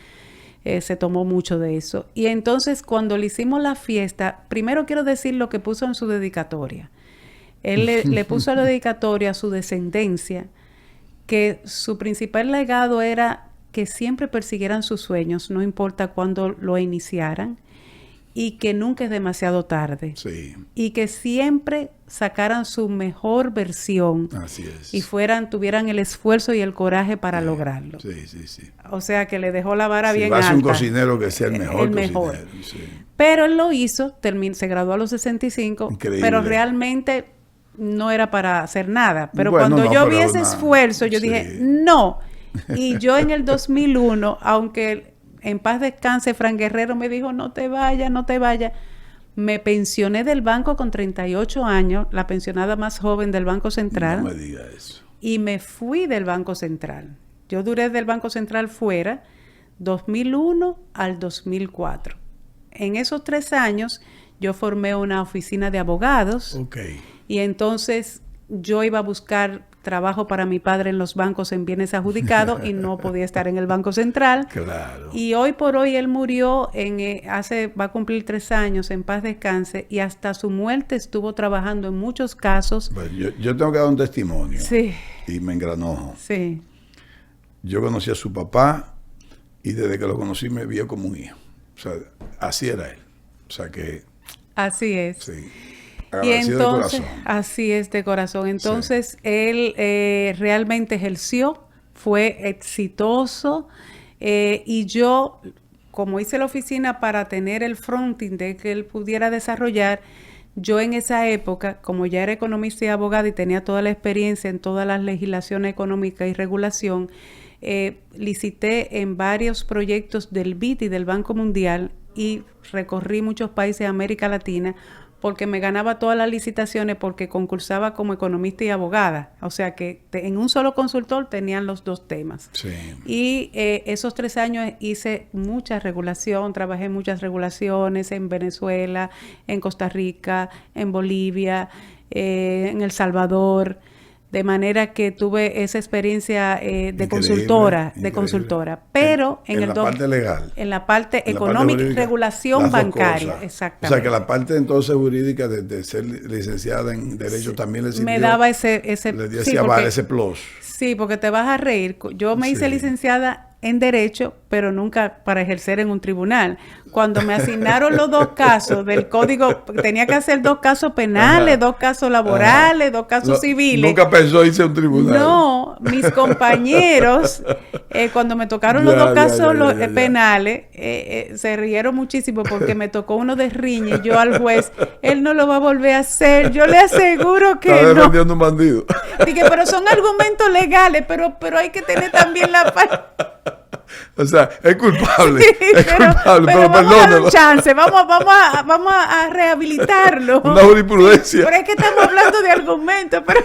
se tomó mucho de eso. Y entonces cuando le hicimos la fiesta, primero quiero decir lo que puso en su dedicatoria. Él le puso a la dedicatoria a su descendencia que su principal legado era que siempre persiguieran sus sueños, no importa cuándo lo iniciaran, y que nunca es demasiado tarde. Sí. Y que siempre sacaran su mejor versión. Así es. Y tuvieran el esfuerzo y el coraje para lograrlo. Sí, sí, sí. O sea, que le dejó la vara bien va a alta. ser un cocinero que sea el mejor mejor. cocinero. Sí. Pero él lo hizo, se graduó a los 65, Increíble. Pero realmente no era para hacer nada. Pero bueno, cuando yo vi ese esfuerzo, yo dije, no. Y yo en el 2001, aunque en paz descanse, Fran Guerrero me dijo, no te vayas, no te vayas. Me pensioné del banco con 38 años, la pensionada más joven del Banco Central. No me diga eso. Y me fui del Banco Central. Yo duré del Banco Central fuera 2001 al 2004. En esos 3 años yo formé una oficina de abogados. Okay. Y entonces yo iba a buscar trabajo para mi padre en los bancos en bienes adjudicados y no podía estar en el Banco Central. Claro. Y hoy por hoy él murió va a cumplir 3 años, en paz descanse, y hasta su muerte estuvo trabajando en muchos casos. Pues yo tengo que dar un testimonio. Sí. Y me engranojo. Sí. Yo conocí a su papá y desde que lo conocí me vio como un hijo. O sea, así era él. O sea que... Así es. Sí. Y entonces, así es de corazón. Entonces, sí. Él realmente ejerció, fue exitoso, y yo, como hice la oficina para tener el fronting de que él pudiera desarrollar, yo en esa época, como ya era economista y abogada y tenía toda la experiencia en todas las legislaciones económicas y regulación, licité en varios proyectos del BID y del Banco Mundial y recorrí muchos países de América Latina, porque me ganaba todas las licitaciones porque concursaba como economista y abogada. O sea que en un solo consultor tenían los 2 temas. Sí. Y esos 3 años hice mucha regulación, trabajé en muchas regulaciones en Venezuela, en Costa Rica, en Bolivia, en El Salvador. De manera que tuve esa experiencia de consultora. Pero en la parte legal. En la parte económica y regulación bancaria. Exactamente. O sea, que la parte entonces jurídica de ser licenciada en Derecho también le sirvió. Me daba ese le decía, vale, ese plus. Sí, porque te vas a reír. Yo me hice licenciada en Derecho, pero nunca para ejercer en un tribunal. Cuando me asignaron los 2 casos del código, tenía que hacer 2 casos penales, 2 casos laborales, 2 casos civiles. Nunca pensó irse a un tribunal. No, mis compañeros, cuando me tocaron los 2 casos penales, se rieron muchísimo porque me tocó uno de riña y yo al juez, él no lo va a volver a hacer, yo le aseguro que está no. defendiendo un bandido. Dije, pero son argumentos legales, pero hay que tener también la parte. O sea, es culpable. Sí, es culpable, pero vamos a dar perdónalo. un chance, vamos a rehabilitarlo. Una jurisprudencia. Pero es que estamos hablando de argumentos, pero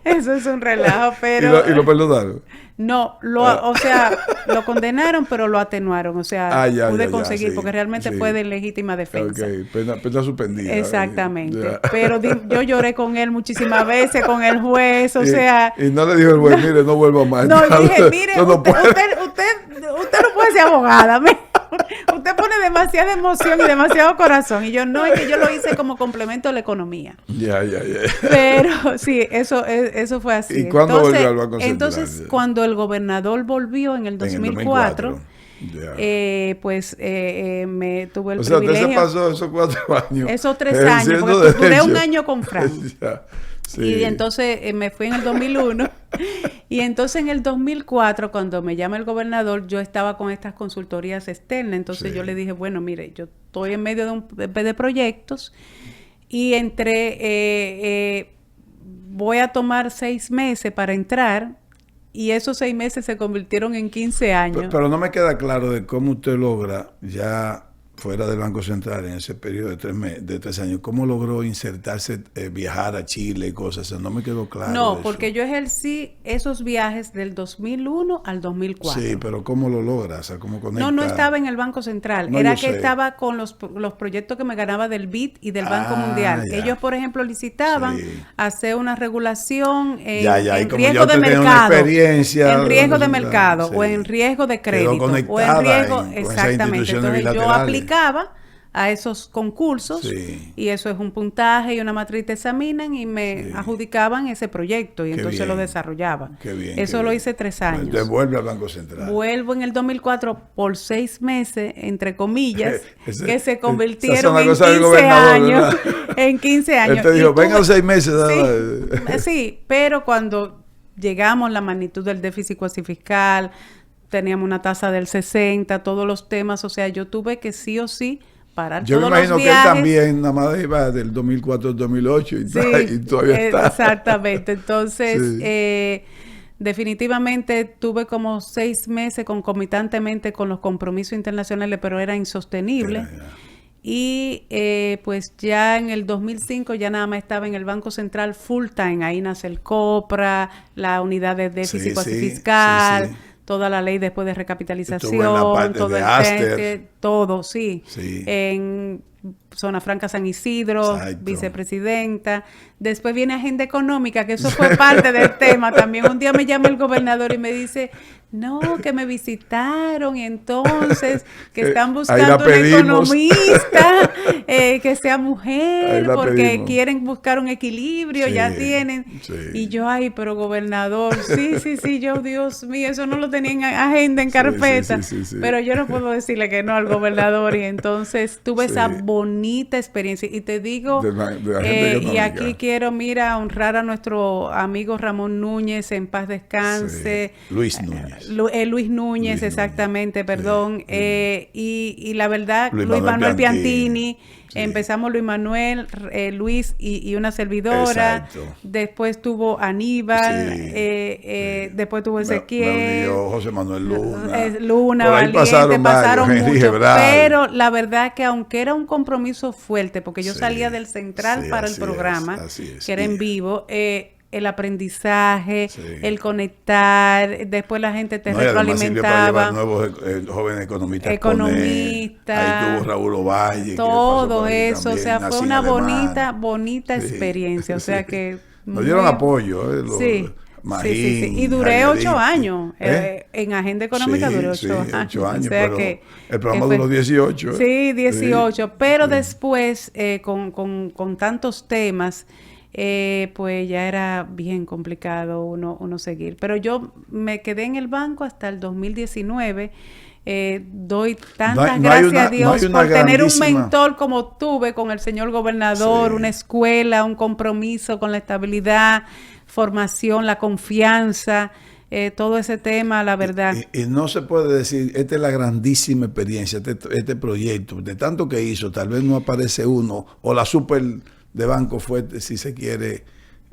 eso es un relajo, pero... ¿Y lo perdonaron? No, o sea, lo condenaron, pero lo atenuaron. O sea, pude conseguir, sí, porque realmente fue de legítima defensa. Ok, pena suspendida. Exactamente. Pero yo lloré con él muchísimas veces, con el juez, o sea... Y no le dijo el juez, mire, no vuelva más. No, dije, mire, usted no puede ser abogada, usted pone demasiada emoción y demasiado corazón. Y yo, no, es que yo lo hice como complemento a la economía. Ya. Pero sí, eso fue así. ¿Y cuándo volvió al Banco Central? Entonces, cuando el gobernador volvió en el 2004, pues me tuve el privilegio. O sea, usted se pasó esos 4 años. Esos 3 años, porque duré un año con Fran. Sí. Y entonces me fui en el 2001. Y entonces en el 2004, cuando me llama el gobernador, yo estaba con estas consultorías externas. Entonces yo le dije, bueno, mire, yo estoy en medio de proyectos y voy a tomar 6 meses para entrar, y esos 6 meses se convirtieron en 15 años. Pero no me queda claro de cómo usted logra ya fuera del Banco Central en ese periodo de 3 años, ¿cómo logró insertarse, viajar a Chile y cosas? O sea, no me quedó claro. No, porque yo ejercí esos viajes del 2001 al 2004. Sí, pero ¿cómo lo logra? O sea, ¿cómo conecta? No estaba en el Banco Central. No, Era yo que sé. estaba con los proyectos que me ganaba del BID y del Banco Mundial. Ya. Ellos, por ejemplo, licitaban Sí. hacer una regulación Y en como riesgo ya de usted tenía una mercado. experiencia, En riesgo de sí, mercado o sí. en riesgo de Quedó crédito. O en conectada riesgo, con esas exactamente. instituciones Entonces yo bilaterales. aplicaba a esos concursos Sí. y eso es un puntaje y una matriz te examinan y me adjudicaban ese proyecto y Qué entonces bien. lo desarrollaba. Qué bien. Eso qué lo bien. hice 3 años. Entonces vuelve al Banco Central. Vuelvo en el 2004 por 6 meses, entre comillas, Ese- que se esa convirtieron es una en cosa del 15 gobernador, años. ¿verdad? En 15 años. Él te dijo, Y venga los 6 meses. Sí, sí, pero cuando llegamos a la magnitud del déficit cuasi fiscal, teníamos una tasa del 60, todos los temas, o sea, yo tuve que sí o sí parar Yo me todos los imagino que él viajes. también nada más iba del 2004 al 2008 y, Sí, y todavía está. exactamente. Entonces, Sí. definitivamente tuve como 6 meses concomitantemente con los compromisos internacionales, pero era insostenible. Ya. Y pues ya en el 2005 ya nada más estaba en el Banco Central full time. Ahí nace el COPRA, la unidad de déficit Sí, cuasi sí, fiscal, sí, sí. toda la ley después de Estuvo en la recapitalización, parte todo de el Aster. teste, todo, sí. Sí. En Zona Franca San Isidro, Exacto. vicepresidenta. Después viene agenda económica, que eso fue parte del tema también. Un día me llama el gobernador y me dice, no, que me visitaron y entonces que están Ahí la buscando una pedimos. economista que sea Ahí mujer la porque pedimos. quieren buscar un equilibrio, Sí, ya tienen. sí. Y yo, ay, pero gobernador, sí, yo, Dios mío, eso no lo tenía en agenda, en Sí, carpeta. sí. Pero yo no puedo decirle que no al gobernador y entonces tuve Sí. esa bonita experiencia. Y te digo, De la agenda y económica. aquí quiero, mira, honrar a nuestro amigo Ramón Núñez, en paz descanse. Sí. Luis Núñez. Luis Núñez, exactamente, perdón. Y la verdad, Luis Luis Manuel Manuel Piantini. Sí. Empezamos Luis Manuel, Luis y una servidora. Exacto. Después tuvo Aníbal. Sí. Después tuvo Me Ezequiel. unió José Manuel Luna. Luna, Por ahí Valiente, pasaron varios, Henry muchos, Gebral. pero la verdad que aunque era un compromiso fuerte, porque yo Sí, salía del central sí, para el así programa, así es. que era en vivo, el aprendizaje, Sí. el conectar, después la gente te No, y además sirvió para llevar retroalimentaba, nuevos jóvenes economistas. economista, Ahí tuvo Raúl Ovalle. que pasó todo por ahí eso, o también, sea, fue Nacín una Alemán. bonita Sí, experiencia, o sea sí. que Nos dieron muy- apoyo, Sí. Magín, Sí. Y duré Jairito. 8 años. En agenda económica Sí, duré 8 sí, años. 8 años, O sea pero que, el programa fue- duró 18. ¿eh? Sí, 18. Sí, Pero sí. después, con tantos temas, pues ya era bien complicado uno seguir. Pero yo me quedé en el banco hasta el 2019. Doy tantas no hay gracias una- a no Dios hay una por tener un grandísima- mentor como tuve con el señor gobernador, Sí. una escuela, un compromiso con la estabilidad, formación, la confianza, todo ese tema, la verdad. Y no se puede decir, esta es la grandísima experiencia, este proyecto, de tanto que hizo, tal vez no aparece uno, o la super de Banco fue, si se quiere,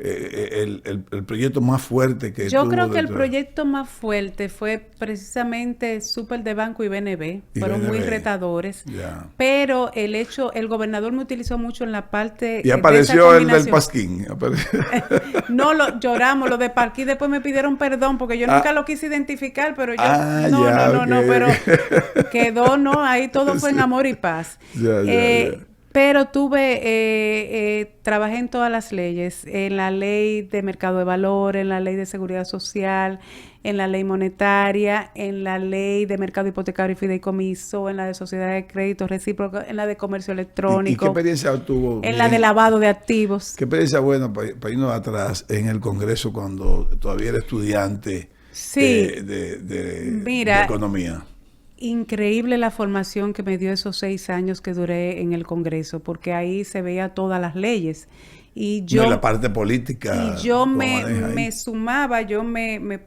el proyecto más fuerte que Yo tuvo creo que el dentro- proyecto más fuerte fue precisamente Super de Banco y BNB, Y fueron muy BNB. retadores, Ya. pero el gobernador me utilizó mucho en la parte Y de apareció esa el del combinación. Pasquín. No, lloramos, lo de Parquí después me pidieron perdón porque yo nunca lo quise identificar, pero yo, no, ok. pero quedó, no, ahí todo fue en Sí. amor y paz. Ya. Pero trabajé en todas las leyes, en la ley de mercado de valores, en la ley de seguridad social, en la ley monetaria, en la ley de mercado hipotecario y fideicomiso, en la de sociedad de crédito recíproco, en la de comercio ¿Y qué electrónico, experiencia tuvo? en la de lavado de activos. ¿Qué experiencia buena para irnos atrás en el Congreso cuando todavía era estudiante Sí. de Mira, economía? Increíble la formación que me dio esos 6 años que duré en el Congreso, porque ahí se veía todas las leyes. Y yo, No, y la parte política. y yo ¿cómo me maneja ahí? sumaba,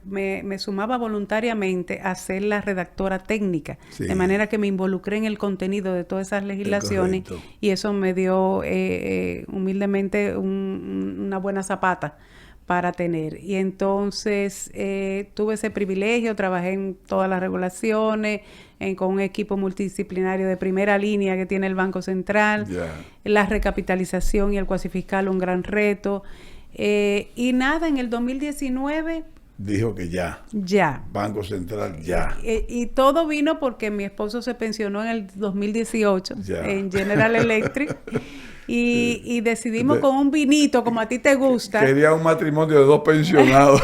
me sumaba voluntariamente a ser la redactora técnica, Sí. de manera que me involucré en el contenido de todas esas legislaciones correcto. y eso me dio humildemente una buena zapata para tener. Y entonces tuve ese privilegio, trabajé en todas las regulaciones, con un equipo multidisciplinario de primera línea que tiene el Banco Central, la recapitalización y el cuasi fiscal, un gran reto. Y nada, en el 2019... Dijo que ya. Banco Central, ya. Y todo vino porque mi esposo se pensionó en el 2018 en General Electric. Y decidimos con un vinito, como a ti te gusta. Quería un matrimonio de 2 pensionados.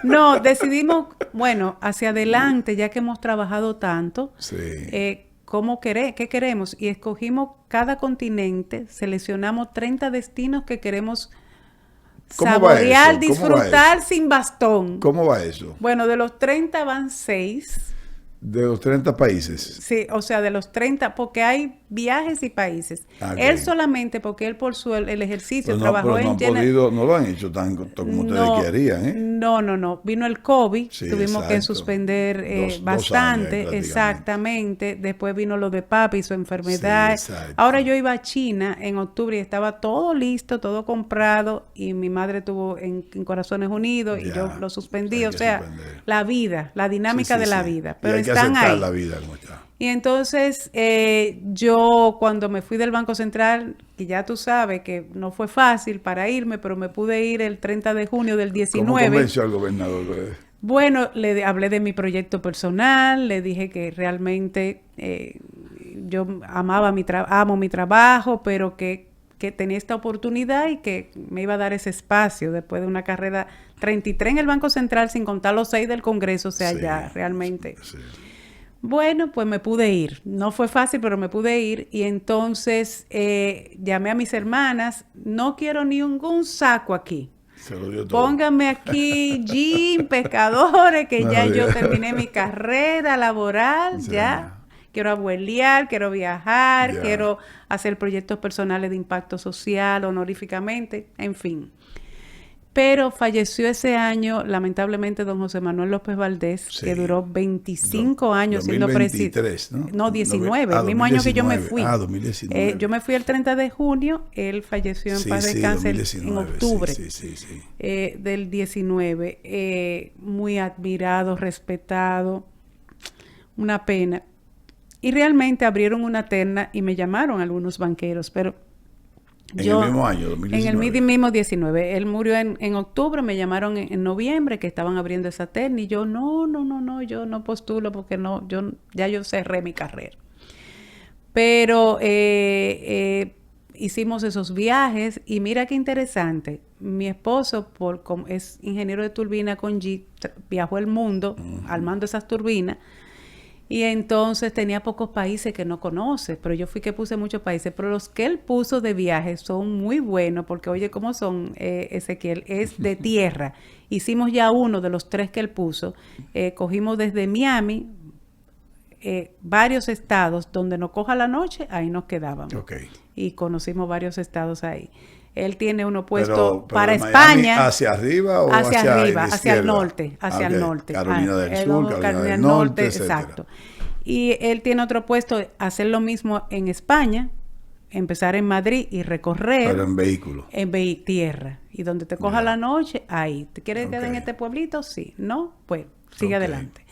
No, decidimos, bueno, hacia adelante, ya que hemos trabajado tanto, ¿qué queremos? Y escogimos cada continente, seleccionamos 30 destinos que queremos saborear, disfrutar sin bastón. ¿Cómo va eso? Bueno, de los 30 van 6. De los 30 países. Sí, o sea, de los 30, porque hay viajes y países. Okay. Él solamente, porque él por el ejercicio trabajó en no lo han hecho tanto como ustedes querían, ¿eh? No. Vino el COVID, tuvimos que suspender bastante, 2 años, exactamente. Después vino lo de papi, su enfermedad. Ahora yo iba a China en octubre y estaba todo listo, todo comprado, y mi madre estuvo en Corazones Unidos y yo lo suspendí. O sea, la vida, la dinámica de la vida. Pero están ahí. La vida como está. Y entonces yo cuando me fui del Banco Central, que ya tú sabes que no fue fácil para irme, pero me pude ir el 30 de junio del 19. ¿Cómo convenció al gobernador? Bueno, le hablé de mi proyecto personal, le dije que realmente yo amo mi trabajo, pero que tenía esta oportunidad y que me iba a dar ese espacio después de una carrera 33 en el Banco Central, sin contar los 6 del Congreso, o sea, ya realmente... Sí. Bueno, pues me pude ir. No fue fácil, pero me pude ir. Y entonces llamé a mis hermanas. No quiero ningún saco aquí. Se lo dio todo. Pónganme aquí jean, pescadores, que ya yo terminé mi carrera laboral. Ya. Quiero abuelear, quiero viajar, quiero hacer proyectos personales de impacto social, honoríficamente, en fin. Pero falleció ese año, lamentablemente, don José Manuel López Valdés, que duró 25 años siendo presidente. No, 19, el mismo 2019. Año que yo me fui. 2019. Yo me fui el 30 de junio, él falleció en paz de cáncer en octubre del 19. Muy admirado, respetado, una pena. Y realmente abrieron una terna y me llamaron algunos banqueros, pero... En el mismo año, 2019. En el mismo 19. Él murió en octubre, me llamaron en noviembre que estaban abriendo esa terna y yo no, yo no postulo porque yo cerré mi carrera. Pero hicimos esos viajes y mira qué interesante. Mi esposo, como es ingeniero de turbina con Jeep, viajó el mundo armando esas turbinas. Y entonces tenía pocos países que no conoce, pero yo fui que puse muchos países, pero los que él puso de viaje son muy buenos, porque oye, ¿cómo son, Ezequiel? Es de tierra. Hicimos ya uno de los 3 que él puso. Cogimos desde Miami, varios estados, donde nos coja la noche, ahí nos quedábamos. Y conocimos varios estados ahí. Él tiene uno puesto para España. ¿Hacia arriba o hacia arriba? Hacia el norte. Hacia el norte. Carolina del Sur, Carolina del Norte, exacto. Y él tiene otro puesto, hacer lo mismo en España, empezar en Madrid y recorrer. Pero en vehículo. En tierra. Y donde te coja la noche, ahí. ¿Te quieres quedar en este pueblito? Sí. ¿No? Pues sigue adelante.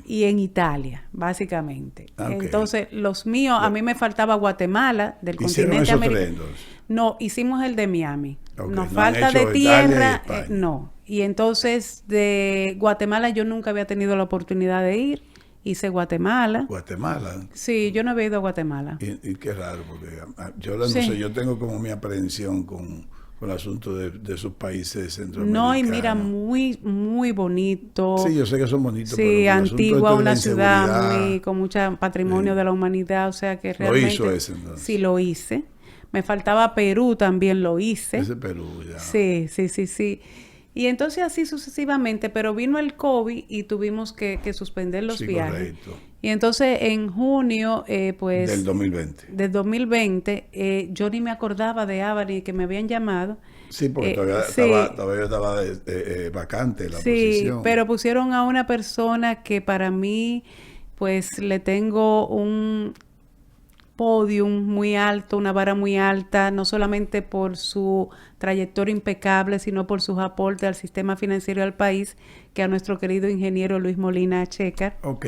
Y en Italia, básicamente. Entonces, los míos, a mí me faltaba Guatemala, del continente americano. No, hicimos el de Miami. Nos falta de tierra, no. Y entonces, de Guatemala yo nunca había tenido la oportunidad de ir. Hice Guatemala. ¿Guatemala? Sí, yo no había ido a Guatemala. Y qué raro, porque yo no sé, yo tengo como mi aprehensión con el asunto de esos países centroamericanos. No, y mira, muy, muy bonito. Sí, yo sé que son bonitos. Sí, pero Antigua, una ciudad con mucho patrimonio de la humanidad, o sea que realmente... ¿Lo hizo ese entonces? Sí, lo hice. Me faltaba Perú, también lo hice. Ese Perú, ya. Sí. Y entonces así sucesivamente, pero vino el COVID y tuvimos que suspender los viajes. Correcto. Y entonces en junio, pues... Del 2020. Del 2020, yo ni me acordaba de Ava ni que me habían llamado. Sí, porque todavía estaba vacante la posición. Sí, pero pusieron a una persona que para mí, pues le tengo podium muy alto, una vara muy alta, no solamente por su trayectoria impecable, sino por sus aportes al sistema financiero del país, que a nuestro querido ingeniero Luis Molina Checar. Ok.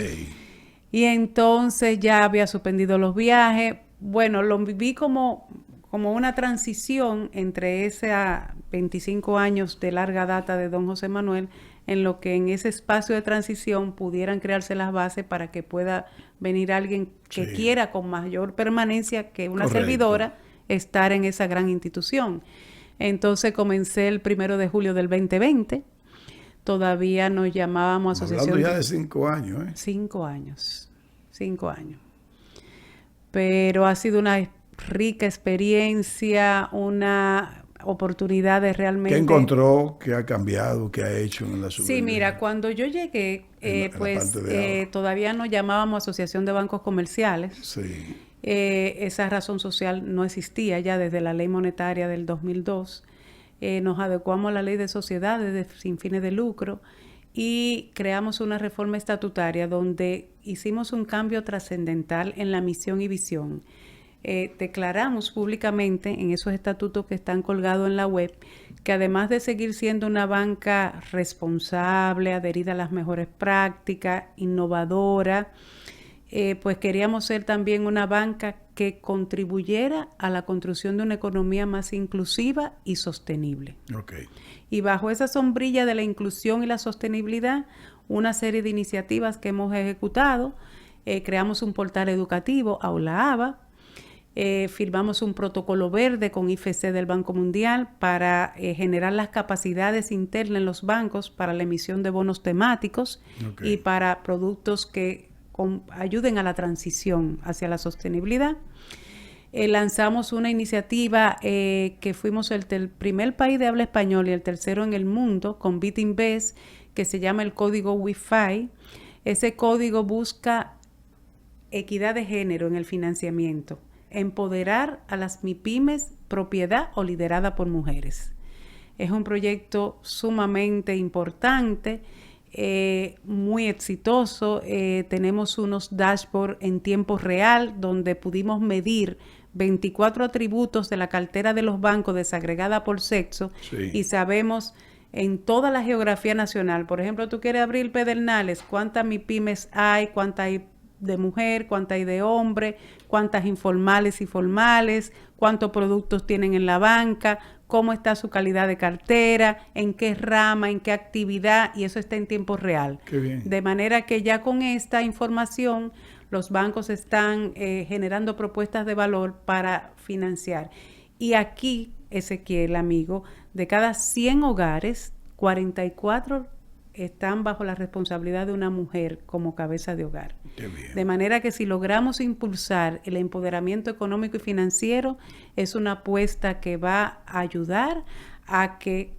Y entonces ya había suspendido los viajes. Bueno, lo viví como una transición entre esos 25 años de larga data de don José Manuel, en lo que en ese espacio de transición pudieran crearse las bases para que pueda venir alguien que quiera con mayor permanencia que una servidora estar en esa gran institución. Entonces comencé el 1 de julio del 2020. Todavía nos llamábamos Asociación... Hablando ya de 5 años, ¿eh? 5 años. 5 años. Pero ha sido una rica experiencia, una oportunidad de realmente... ¿Qué encontró? ¿Qué ha cambiado? ¿Qué ha hecho en la subvención? Sí, mira, cuando yo llegué, todavía nos llamábamos Asociación de Bancos Comerciales. Sí. Esa razón social no existía ya desde la Ley Monetaria del 2002. Nos adecuamos a la Ley de Sociedades sin fines de lucro y creamos una reforma estatutaria donde hicimos un cambio trascendental en la misión y visión. Declaramos públicamente en esos estatutos que están colgados en la web que además de seguir siendo una banca responsable, adherida a las mejores prácticas, innovadora, pues queríamos ser también una banca que contribuyera a la construcción de una economía más inclusiva y sostenible. Okay. Y bajo esa sombrilla de la inclusión y la sostenibilidad, una serie de iniciativas que hemos ejecutado, creamos un portal educativo, Aula ABA, firmamos un protocolo verde con IFC del Banco Mundial para generar las capacidades internas en los bancos para la emisión de bonos temáticos y para productos que ayuden a la transición hacia la sostenibilidad. Lanzamos una iniciativa que fuimos el primer país de habla español y el tercero en el mundo con BitInvest, que se llama el código Wi-Fi. Ese código busca equidad de género en el financiamiento, empoderar a las MIPYMES, propiedad o liderada por mujeres. Es un proyecto sumamente importante, muy exitoso. Tenemos unos dashboards en tiempo real donde pudimos medir 24 atributos de la cartera de los bancos desagregada por sexo y sabemos en toda la geografía nacional. Por ejemplo, tú quieres abrir Pedernales, ¿cuántas MIPYMES hay? ¿Cuántas hay de mujer? ¿Cuántas hay de hombre? ¿Cuántas informales y formales? ¿Cuántos productos tienen en la banca? ¿Cómo está su calidad de cartera? ¿En qué rama? ¿En qué actividad? Y eso está en tiempo real. Qué bien. De manera que ya con esta información los bancos están generando propuestas de valor para financiar. Y aquí, Ezequiel, amigo, de cada 100 hogares, 44 están bajo la responsabilidad de una mujer como cabeza de hogar. Qué bien. De manera que si logramos impulsar el empoderamiento económico y financiero, es una apuesta que va a ayudar a que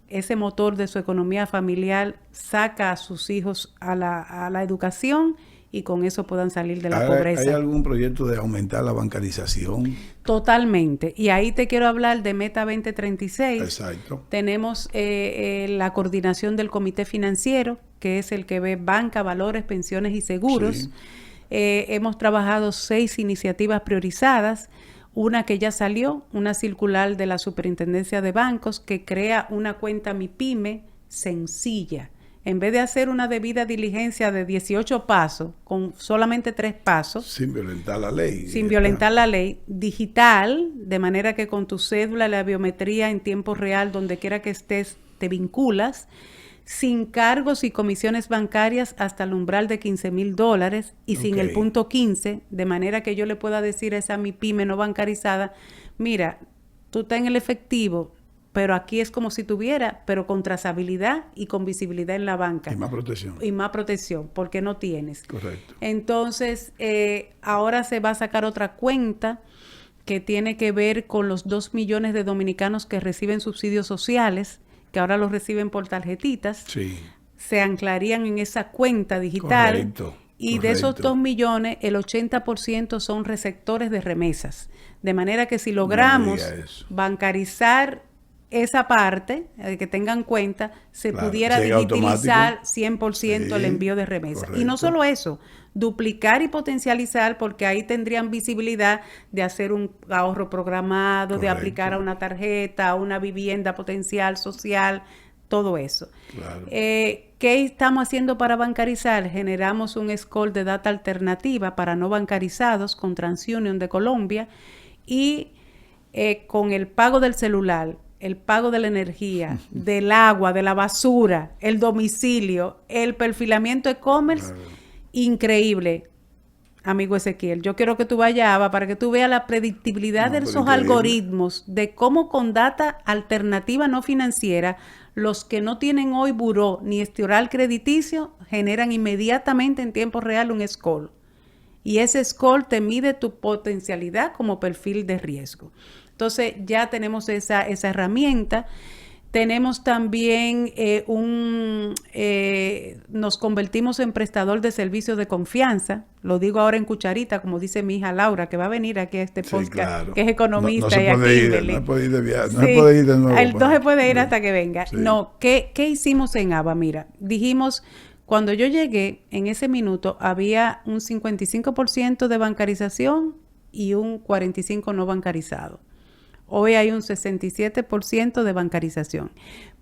ese motor de su economía familiar saca a sus hijos a la educación y con eso puedan salir de la pobreza. ¿Hay algún proyecto de aumentar la bancarización? Totalmente. Y ahí te quiero hablar de Meta 2036. Exacto. Tenemos la coordinación del Comité Financiero, que es el que ve banca, valores, pensiones y seguros. Sí. Hemos trabajado 6 iniciativas priorizadas. Una que ya salió, una circular de la Superintendencia de Bancos que crea una cuenta MIPYME sencilla. En vez de hacer una debida diligencia de 18 pasos, con solamente 3 pasos. Sin violentar la ley. Sin violentar la ley. Digital, de manera que con tu cédula, la biometría en tiempo real, donde quiera que estés, te vinculas. Sin cargos y comisiones bancarias hasta el umbral de $15,000 y sin el punto 15, de manera que yo le pueda decir a esa MIPYME no bancarizada, mira, tú estás en el efectivo, pero aquí es como si tuviera, pero con trazabilidad y con visibilidad en la banca. Y más protección. Y más protección, porque no tienes. Correcto. Entonces, ahora se va a sacar otra cuenta que tiene que ver con los 2 millones de dominicanos que reciben subsidios sociales, que ahora los reciben por tarjetitas. Sí. Se anclarían en esa cuenta digital. Correcto. Y de esos 2 millones, el 80% son receptores de remesas. De manera que si logramos bancarizar esa parte, que tengan cuenta, se pudiera digitalizar 100% el envío de remesas. Y no solo eso, duplicar y potencializar, porque ahí tendrían visibilidad de hacer un ahorro programado, correcto, de aplicar a una tarjeta, a una vivienda potencial social, todo eso. Claro. ¿Qué estamos haciendo para bancarizar? Generamos un score de data alternativa para no bancarizados con TransUnion de Colombia y con el pago del celular, el pago de la energía, del agua, de la basura, el domicilio, el perfilamiento e-commerce, claro, increíble. Amigo Ezequiel, yo quiero que tú vayas a ABA para que tú veas la predictibilidad de esos algoritmos, de cómo con data alternativa no financiera, los que no tienen hoy buró ni historial crediticio, generan inmediatamente en tiempo real un score. Y ese score te mide tu potencialidad como perfil de riesgo. Entonces ya tenemos esa herramienta. Tenemos también nos convertimos en prestador de servicios de confianza. Lo digo ahora en cucharita, como dice mi hija Laura, que va a venir aquí a este podcast, claro, que es economista. No se puede ir de viaje, no se puede ir de nuevo. No se puede ir hasta que venga. Sí. No, ¿qué hicimos en ABA? Mira, dijimos, cuando yo llegué, en ese minuto, había un 55% de bancarización y un 45% no bancarizado. Hoy hay un 67% de bancarización.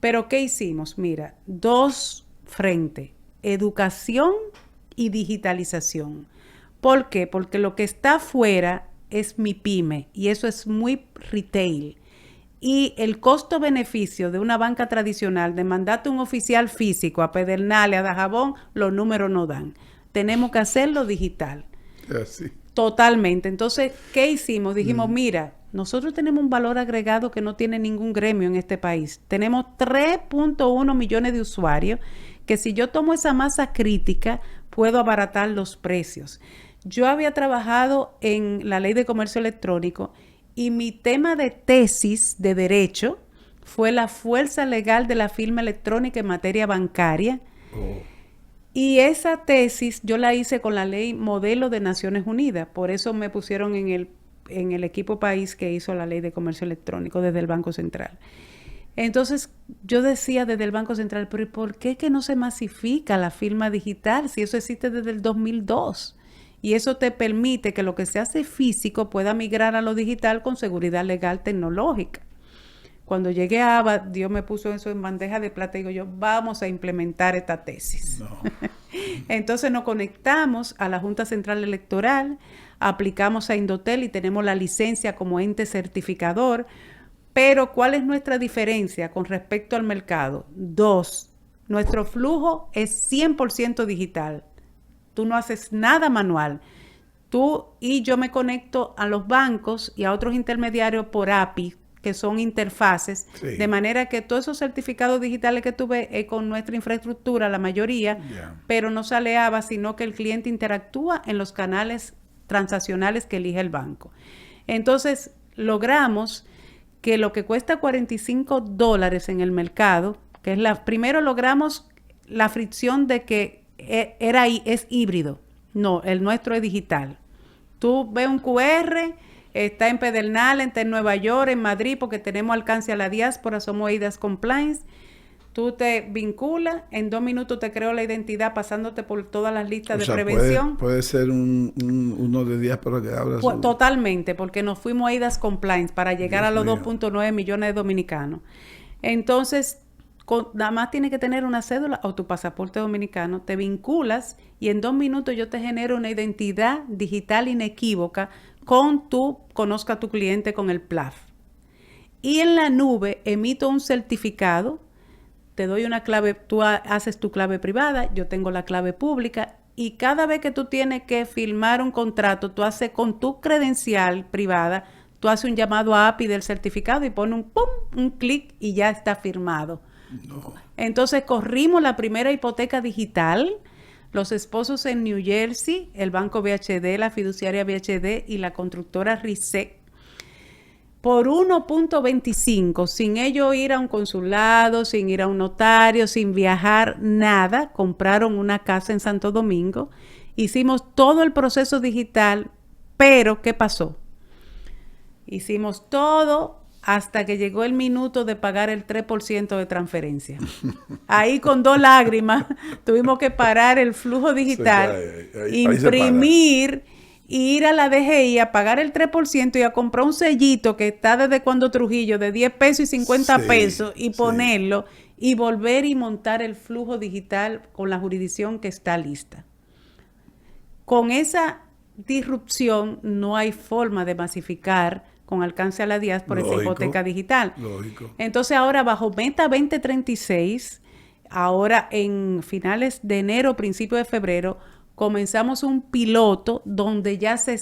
Pero ¿qué hicimos? Mira, 2 frentes, educación y digitalización. ¿Por qué? Porque lo que está afuera es mi pyme y eso es muy retail. Y el costo-beneficio de una banca tradicional, de mandarte un oficial físico a Pedernales, a Dajabón, los números no dan. Tenemos que hacerlo digital. Sí. Totalmente. Entonces, ¿qué hicimos? Dijimos, mira, nosotros tenemos un valor agregado que no tiene ningún gremio en este país. Tenemos 3.1 millones de usuarios que si yo tomo esa masa crítica, puedo abaratar los precios. Yo había trabajado en la Ley de Comercio Electrónico y mi tema de tesis de derecho fue la fuerza legal de la firma electrónica en materia bancaria. Oh. Y esa tesis yo la hice con la ley modelo de Naciones Unidas. Por eso me pusieron en el equipo país que hizo la Ley de Comercio Electrónico desde el Banco Central. Entonces yo decía desde el Banco Central, pero ¿por qué que no se masifica la firma digital si eso existe desde el 2002? Y eso te permite que lo que se hace físico pueda migrar a lo digital con seguridad legal tecnológica. Cuando llegué a ABA, Dios me puso eso en bandeja de plata y digo yo, vamos a implementar esta tesis. No. Entonces nos conectamos a la Junta Central Electoral, aplicamos a Indotel y tenemos la licencia como ente certificador. Pero ¿cuál es nuestra diferencia con respecto al mercado? 2, nuestro flujo es 100% digital. Tú no haces nada manual. Tú y yo me conecto a los bancos y a otros intermediarios por API, que son interfaces, sí, de manera que todos esos certificados digitales que tú ves con nuestra infraestructura, la mayoría, pero no sale ABA, sino que el cliente interactúa en los canales transaccionales que elige el banco. Entonces, logramos que lo que cuesta $45 en el mercado, que es primero logramos la fricción de que es híbrido. No, el nuestro es digital. Tú ves un QR, está en Pedernales, está en Nueva York, en Madrid, porque tenemos alcance a la diáspora, somos EIDAS Compliance. Tú te vinculas, en 2 minutos te creo la identidad pasándote por todas las listas de prevención. Puede ser uno de diáspora que habla. Pues, totalmente, porque nos fuimos a EIDAS Compliance para llegar a los 2.9 millones de dominicanos. Entonces, nada más tienes que tener una cédula o tu pasaporte dominicano, te vinculas y en 2 minutos yo te genero una identidad digital inequívoca conozca a tu cliente con el PLAF. Y en la nube emito un certificado, te doy una clave, tú haces tu clave privada, yo tengo la clave pública y cada vez que tú tienes que firmar un contrato, tú haces con tu credencial privada, tú haces un llamado a API del certificado y pones un clic y ya está firmado. No. Entonces corrimos la primera hipoteca digital, los esposos en New Jersey, el banco BHD, la fiduciaria BHD y la constructora RISEC, por 1.25, sin ellos ir a un consulado, sin ir a un notario, sin viajar, nada, compraron una casa en Santo Domingo, hicimos todo el proceso digital, pero ¿qué pasó? Hicimos todo, hasta que llegó el minuto de pagar el 3% de transferencia. Ahí con 2 lágrimas tuvimos que parar el flujo digital, imprimir y ir a la DGI a pagar el 3% y a comprar un sellito que está desde cuando Trujillo de 10 pesos y 50 pesos y ponerlo y volver y montar el flujo digital con la jurisdicción que está lista. Con esa disrupción no hay forma de masificar con alcance a la diáspora esa hipoteca digital. Lógico. Entonces ahora bajo Meta 2036, ahora en finales de enero, principio de febrero, comenzamos un piloto donde ya se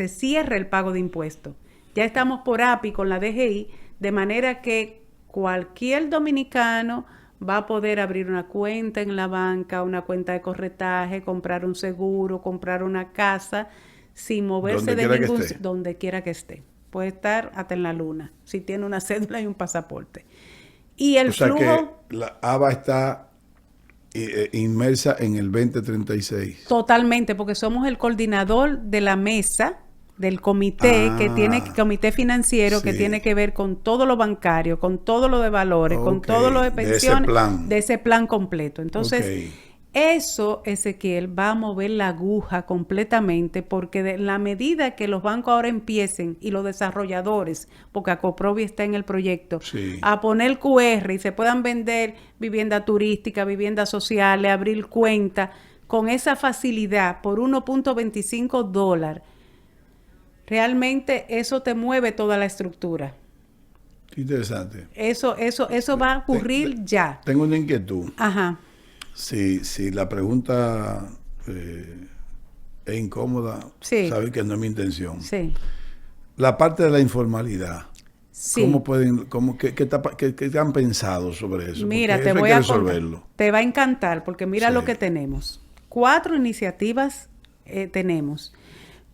cierra el pago de impuestos. Ya estamos por API con la DGI, de manera que cualquier dominicano va a poder abrir una cuenta en la banca, una cuenta de corretaje, comprar un seguro, comprar una casa, sin moverse donde quiera que esté. Puede estar hasta en la luna, si tiene una cédula y un pasaporte. Y el flujo... que la ABA está inmersa en el 2036. Totalmente, porque somos el coordinador de la mesa del comité comité financiero que tiene que ver con todo lo bancario, con todo lo de valores, con todo lo de pensiones, de ese plan completo. Entonces, eso, Ezequiel, va a mover la aguja completamente, porque de la medida que los bancos ahora empiecen y los desarrolladores, porque Acoprovi está en el proyecto, a poner QR y se puedan vender vivienda turística, viviendas sociales, abrir cuenta con esa facilidad por $1.25, realmente eso te mueve toda la estructura. Interesante. Eso va a ocurrir ya. Tengo una inquietud. Ajá. Si la pregunta es incómoda, sabes que no es mi intención. Sí. La parte de la informalidad. Sí. ¿Cómo pueden, qué han pensado sobre eso? Mira, porque te voy a resolverlo. contar. Te va a encantar, porque mira lo que tenemos. 4 iniciativas tenemos.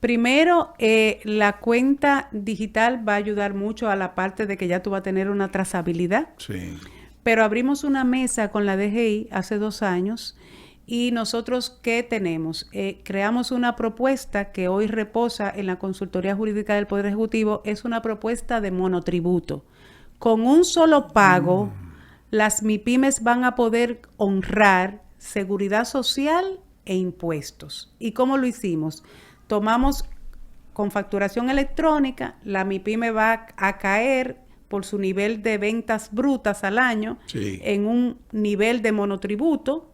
Primero, la cuenta digital va a ayudar mucho a la parte de que ya tú vas a tener una trazabilidad. Sí. Pero abrimos una mesa con la DGI hace 2 años y nosotros, ¿qué tenemos? Creamos una propuesta que hoy reposa en la Consultoría Jurídica del Poder Ejecutivo. Es una propuesta de monotributo. Con un solo pago, las MIPYMES van a poder honrar seguridad social e impuestos. ¿Y cómo lo hicimos? Tomamos con facturación electrónica, la MIPYME va a caer por su nivel de ventas brutas al año en un nivel de monotributo.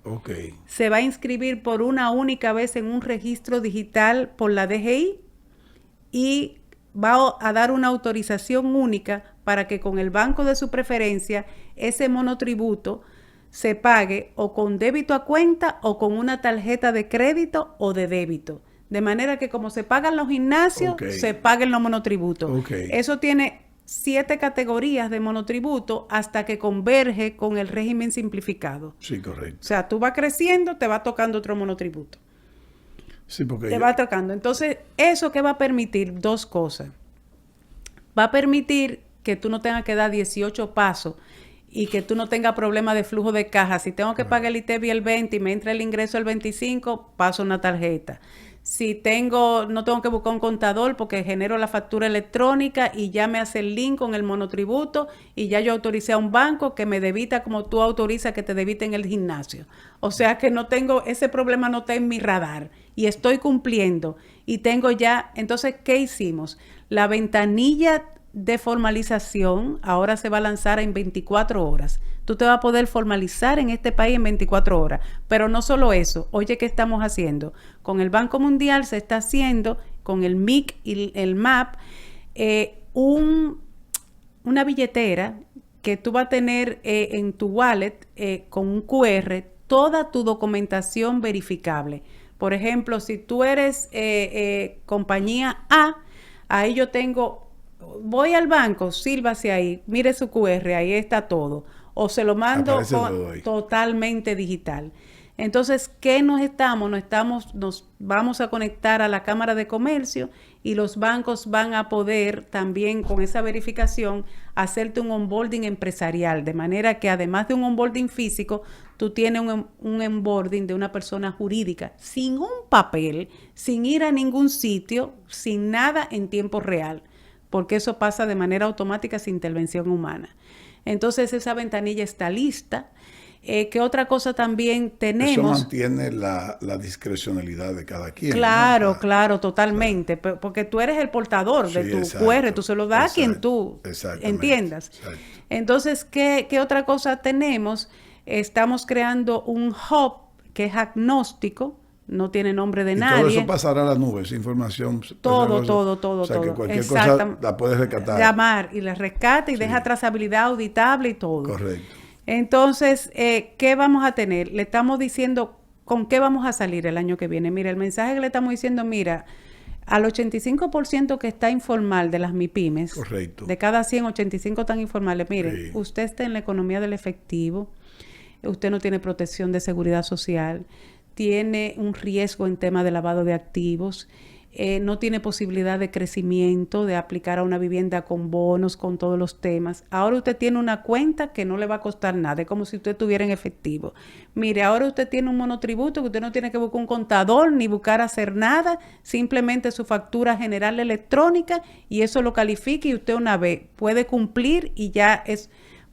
Se va a inscribir por una única vez en un registro digital por la DGI y va a dar una autorización única para que con el banco de su preferencia ese monotributo se pague o con débito a cuenta o con una tarjeta de crédito o de débito. De manera que como se pagan los gimnasios, se paguen los monotributos. Eso tiene 7 categorías de monotributo hasta que converge con el régimen simplificado. Sí, correcto. O sea, tú vas creciendo, te va tocando otro monotributo. Sí, porque te va tocando. Entonces, ¿eso qué va a permitir? 2 cosas. Va a permitir que tú no tengas que dar 18 pasos y que tú no tengas problema de flujo de caja. Si tengo que pagar el ITEVI el 20 y me entra el ingreso el 25, paso una tarjeta. Si no tengo que buscar un contador porque genero la factura electrónica y ya me hace el link con el monotributo y ya yo autoricé a un banco que me debita como tú autorizas que te debite en el gimnasio. O sea que no tengo, ese problema no está en mi radar y estoy cumpliendo y tengo ya. Entonces, ¿qué hicimos? La ventanilla de formalización ahora se va a lanzar en 24 horas. Tú te vas a poder formalizar en este país en 24 horas. Pero no solo eso. Oye, ¿qué estamos haciendo? Con el Banco Mundial se está haciendo, con el MIC y el MAP, una billetera que tú vas a tener en tu wallet con un QR toda tu documentación verificable. Por ejemplo, si tú eres compañía A, ahí yo tengo... Voy al banco, sílvase ahí, mire su QR, ahí está todo. O se lo mando totalmente digital. Entonces, ¿qué nos vamos a conectar a la Cámara de Comercio y los bancos van a poder también con esa verificación hacerte un onboarding empresarial, de manera que además de un onboarding físico, tú tienes un onboarding de una persona jurídica, sin un papel, sin ir a ningún sitio, sin nada en tiempo real. porque eso pasa de manera automática sin intervención humana. Entonces esa ventanilla está lista. ¿Qué otra cosa también tenemos? Eso mantiene la discrecionalidad de cada quien. Claro, ¿no? claro, totalmente. Porque tú eres el portador de tu QR, tú se lo das a quien tú entiendas. Exacto. Entonces, ¿qué otra cosa tenemos? Estamos creando un hub que es agnóstico, no tiene nombre de nadie. Todo eso pasará a la nube, esa información. Todo. O sea, que cualquier cosa la puedes rescatar. Llamar y la rescata y deja trazabilidad auditable y todo. Correcto. Entonces, ¿qué vamos a tener? Le estamos diciendo con qué vamos a salir el año que viene. Mira, el mensaje que le estamos diciendo, mira, al 85% que está informal de las MIPYMES, correcto, de cada 100, 85 están informales. Mire, usted está en la economía del efectivo, usted no tiene protección de seguridad social, tiene un riesgo en tema de lavado de activos, no tiene posibilidad de crecimiento, de aplicar a una vivienda con bonos, con todos los temas. Ahora usted tiene una cuenta que no le va a costar nada, es como si usted tuviera en efectivo. Mire, ahora usted tiene un monotributo que usted no tiene que buscar un contador ni buscar hacer nada, simplemente su factura general electrónica y eso lo califica y usted una vez puede cumplir y ya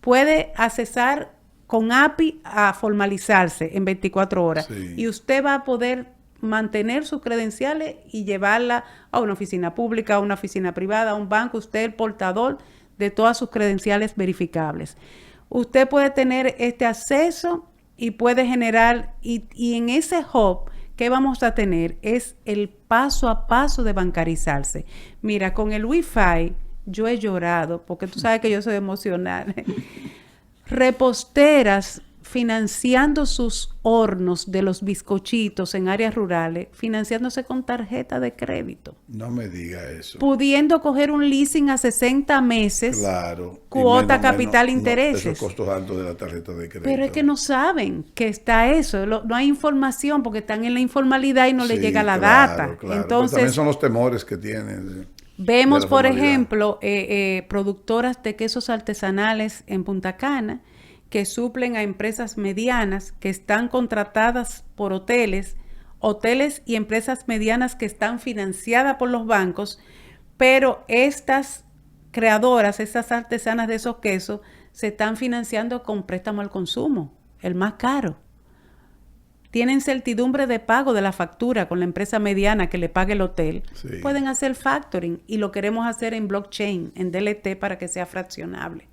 puede accesar con API a formalizarse en 24 horas. Sí. Y usted va a poder mantener sus credenciales y llevarla a una oficina pública, a una oficina privada, a un banco. Usted es el portador de todas sus credenciales verificables. Usted puede tener este acceso y puede generar, y en ese hub, ¿qué vamos a tener? Es el paso a paso de bancarizarse. Mira, con el Wi-Fi yo he llorado, porque tú sabes que yo soy emocional. Reposteras financiando sus hornos de los bizcochitos en áreas rurales, financiándose con tarjeta de crédito. No me diga eso. Pudiendo coger un leasing a 60 meses, claro, cuota, capital, intereses. Esos costos altos de la tarjeta de crédito. Pero es que no saben que está eso, no hay información porque están en la informalidad y no les llega la data. Claro. Entonces, también son los temores que tienen. Vemos, por ejemplo, productoras de quesos artesanales en Punta Cana que suplen a empresas medianas que están contratadas por hoteles y empresas medianas que están financiadas por los bancos, pero estas creadoras, estas artesanas de esos quesos, se están financiando con préstamo al consumo, el más caro. Tienen certidumbre de pago de la factura con la empresa mediana que le pague el hotel. Sí. Pueden hacer factoring y lo queremos hacer en blockchain, en DLT, para que sea fraccionable.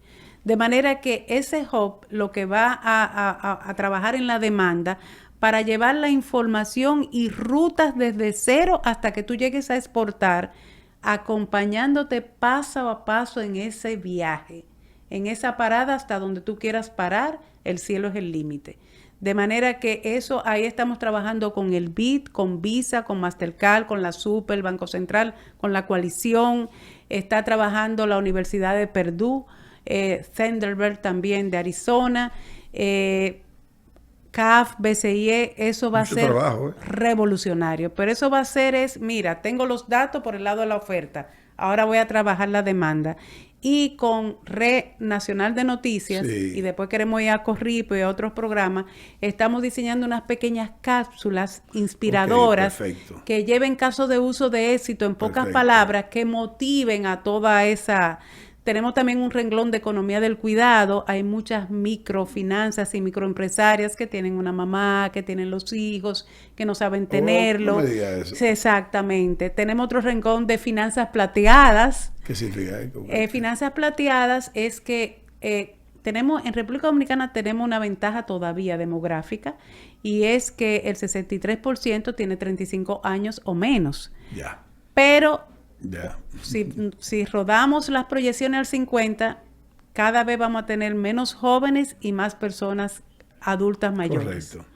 De manera que ese hub lo que va a trabajar en la demanda para llevar la información y rutas desde cero hasta que tú llegues a exportar, acompañándote paso a paso en ese viaje, en esa parada hasta donde tú quieras parar, el cielo es el límite. De manera que eso, ahí estamos trabajando con el BID, con Visa, con Mastercard, con la Super, el Banco Central, con la coalición. Está trabajando la Universidad de Purdue, Thunderbird también de Arizona, CAF, BCIE, eso va mucho a ser trabajo, revolucionario. Pero eso va a ser mira, tengo los datos por el lado de la oferta, ahora voy a trabajar la demanda. Y con Red Nacional de Noticias, sí, y después queremos ir a Corripo y a otros programas, estamos diseñando unas pequeñas cápsulas inspiradoras que lleven casos de uso de éxito, en pocas palabras, que motiven a toda esa... Tenemos también un renglón de economía del cuidado. Hay muchas microfinanzas y microempresarias que tienen una mamá, que tienen los hijos, que no saben tenerlo. No me diga eso. Sí, exactamente. Tenemos otro renglón de finanzas plateadas. ¿Qué significa? Finanzas plateadas es que en República Dominicana tenemos una ventaja todavía demográfica y es que el 63% tiene 35 años o menos. Ya. Pero... Yeah. Si rodamos las proyecciones al 50, cada vez vamos a tener menos jóvenes y más personas adultas mayores. Correcto.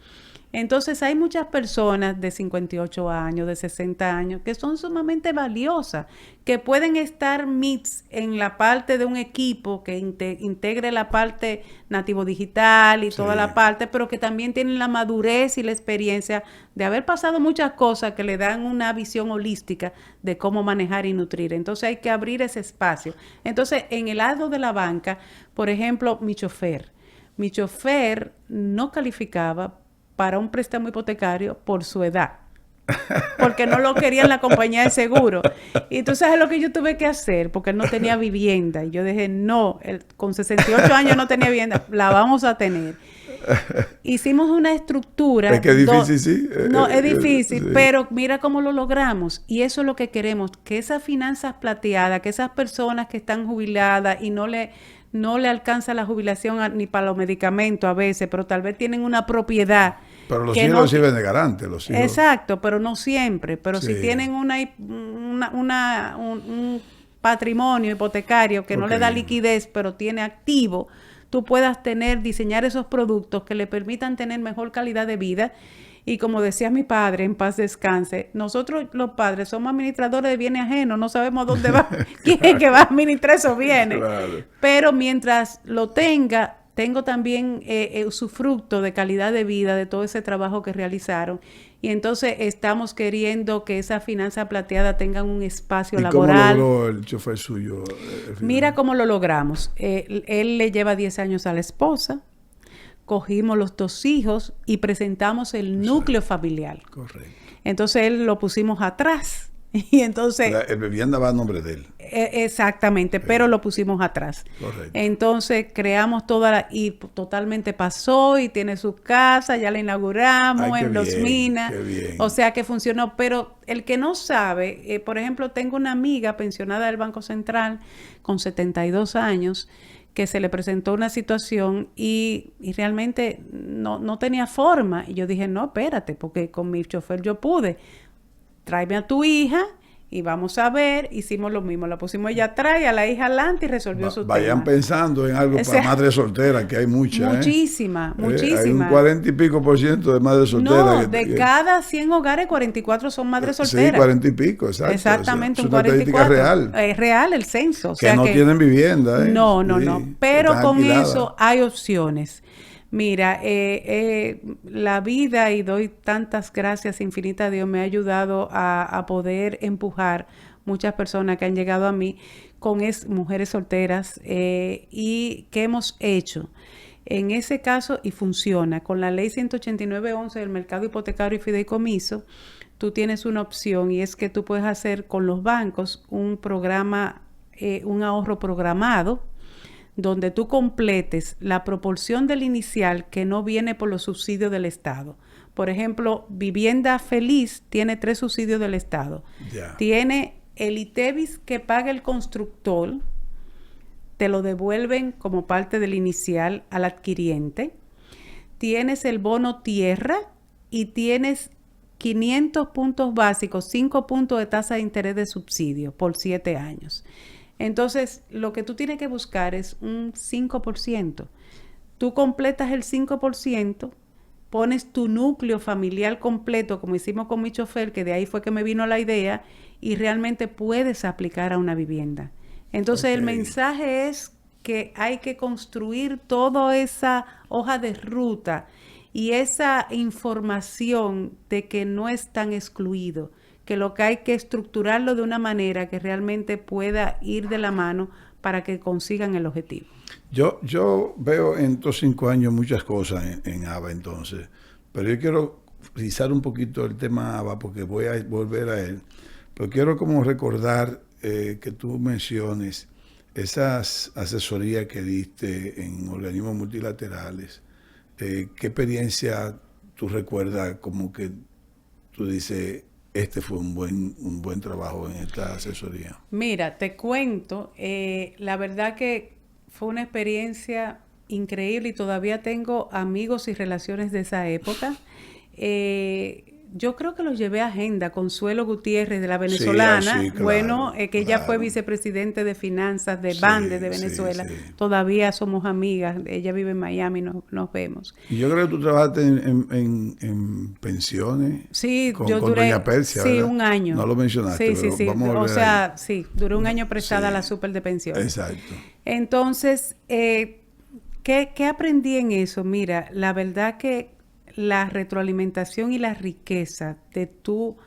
Entonces hay muchas personas de 58 años, de 60 años, que son sumamente valiosas, que pueden estar mix en la parte de un equipo que integre la parte nativo digital y toda la parte, pero que también tienen la madurez y la experiencia de haber pasado muchas cosas que le dan una visión holística de cómo manejar y nutrir. Entonces hay que abrir ese espacio. Entonces, en el lado de la banca, por ejemplo, mi chofer no calificaba para un préstamo hipotecario por su edad. porque no lo quería en la compañía de seguro. Y tú sabes lo que yo tuve que hacer, porque él no tenía vivienda. Y yo dije, no, él, con 68 años no tenía vivienda, la vamos a tener. Hicimos una estructura. Es que es difícil, sí. No, es difícil, sí. pero mira cómo lo logramos. Y eso es lo que queremos, que esas finanzas plateadas, que esas personas que están jubiladas y no le alcanza la jubilación ni para los medicamentos a veces, pero tal vez tienen una propiedad. Pero los que hijos no, sirven de garante, los hijos. exacto, pero no siempre. Pero Sí. si tienen un patrimonio hipotecario que no le da liquidez, pero tiene activo, tú puedas diseñar esos productos que le permitan tener mejor calidad de vida. Y como decía mi padre, en paz descanse, nosotros los padres somos administradores de bienes ajenos, no sabemos dónde va, quién es que va a administrar esos bienes. Claro. Pero mientras lo tengo también usufructo de calidad de vida, de todo ese trabajo que realizaron. Y entonces estamos queriendo que esa finanza plateada tenga un espacio laboral. ¿Cómo logró el chofer suyo? Mira cómo lo logramos. Él le lleva 10 años a la esposa. Cogimos los 2 hijos y presentamos el núcleo familiar. Correcto. Entonces él lo pusimos atrás. Y entonces... La vivienda va a nombre de él. Exactamente, pero lo pusimos atrás. Correcto. Entonces creamos y totalmente pasó y tiene su casa, ya la inauguramos. Ay, en Los Minas. qué bien. O sea que funcionó. Pero el que no sabe, por ejemplo, tengo una amiga pensionada del Banco Central con 72 años que se le presentó una situación y realmente no tenía forma. Y yo dije, no, espérate, porque con mi chofer yo pude. Tráeme a tu hija y vamos a ver. Hicimos lo mismo, la pusimos ella atrás y a la hija adelante y resolvió su Vayan tema. pensando en algo para madres solteras, que hay muchas. Muchísimas. Hay un 40 y pico % de madres solteras. No, de cada 100 hogares, 44 son madres solteras. Sí, 40 y pico, exacto. Exactamente, o sea, un 44. Es una estadística real. Es real el censo. O que sea no tienen vivienda. No. Sí, Pero están con alquiladas. eso hay opciones. Mira, la vida, y doy tantas gracias infinitas a Dios, me ha ayudado a poder empujar muchas personas que han llegado a mí con mujeres solteras y ¿qué hemos hecho? En ese caso, y funciona, con la ley 189.11 del mercado hipotecario y fideicomiso, tú tienes una opción y es que tú puedes hacer con los bancos un programa, un ahorro programado, donde tú completes la proporción del inicial que no viene por los subsidios del Estado. Por ejemplo, Vivienda Feliz tiene 3 subsidios del Estado. Yeah. Tiene el ITEVIS que paga el constructor, te lo devuelven como parte del inicial al adquiriente. Tienes el bono tierra y tienes 500 puntos básicos, 5 puntos de tasa de interés de subsidio por 7 años. Entonces, lo que tú tienes que buscar es un 5%. Tú completas el 5%, pones tu núcleo familiar completo, como hicimos con mi chofer, que de ahí fue que me vino la idea, y realmente puedes aplicar a una vivienda. Entonces, el mensaje es que hay que construir toda esa hoja de ruta y esa información de que no están excluidos, que lo que hay que estructurarlo de una manera que realmente pueda ir de la mano para que consigan el objetivo. Yo veo en estos 5 años muchas cosas en ABA entonces, pero yo quiero frisar un poquito el tema ABA porque voy a volver a él, pero quiero como recordar que tú menciones esas asesorías que diste en organismos multilaterales. ¿Qué experiencia tú recuerdas como que tú dices, este fue un buen trabajo en esta asesoría? Mira, te cuento, la verdad que fue una experiencia increíble y todavía tengo amigos y relaciones de esa época. Yo creo que los llevé a agenda, Consuelo Gutiérrez de la venezolana, sí, claro, bueno, que ella fue vicepresidente de finanzas de Bandes de Venezuela. Sí. Todavía somos amigas, ella vive en Miami, nos vemos. Y yo creo que tú trabajaste en pensiones. Sí, con duré Doña Persia, sí, ¿verdad? un año. No lo mencionaste, Sí, pero sí. vamos a volver O sea, ahí. sí, duré un año prestada a la super de pensiones. Exacto. Entonces, ¿qué aprendí en eso? Mira, la verdad que la retroalimentación y la riqueza de tú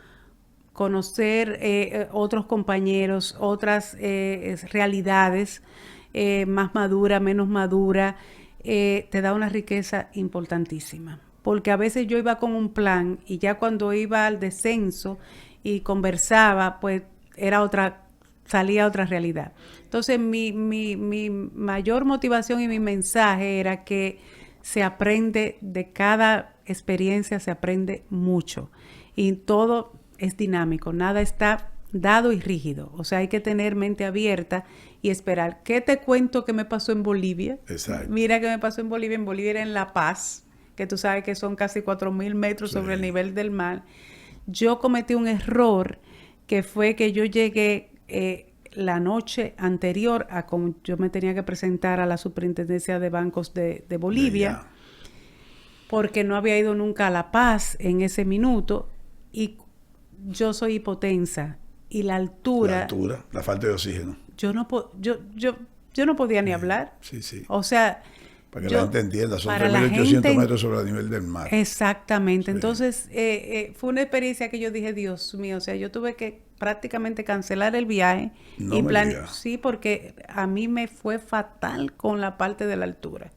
conocer otros compañeros, otras realidades, más madura, menos madura, te da una riqueza importantísima. porque a veces yo iba con un plan y ya cuando iba al descenso y conversaba, pues salía otra realidad. Entonces mi mayor motivación y mi mensaje era que se aprende de cada experiencia, se aprende mucho y todo es dinámico, nada está dado y rígido, o sea, hay que tener mente abierta y esperar. ¿Qué te cuento que me pasó en Bolivia? Exacto. Mira que me pasó en Bolivia era en La Paz, que tú sabes que son casi 4.000 metros sobre el nivel del mar. Yo cometí un error que fue que yo llegué la noche anterior a como yo me tenía que presentar a la Superintendencia de Bancos de Bolivia, porque no había ido nunca a La Paz en ese minuto y yo soy hipotensa y la altura, la falta de oxígeno. Yo no podía ni hablar. Sí, sí. O sea, para que la gente entienda, son 3.800 metros sobre el nivel del mar. Exactamente. Sí. Entonces, fue una experiencia que yo dije, Dios mío, o sea, yo tuve que prácticamente cancelar el viaje. Sí, porque a mí me fue fatal con la parte de la altura.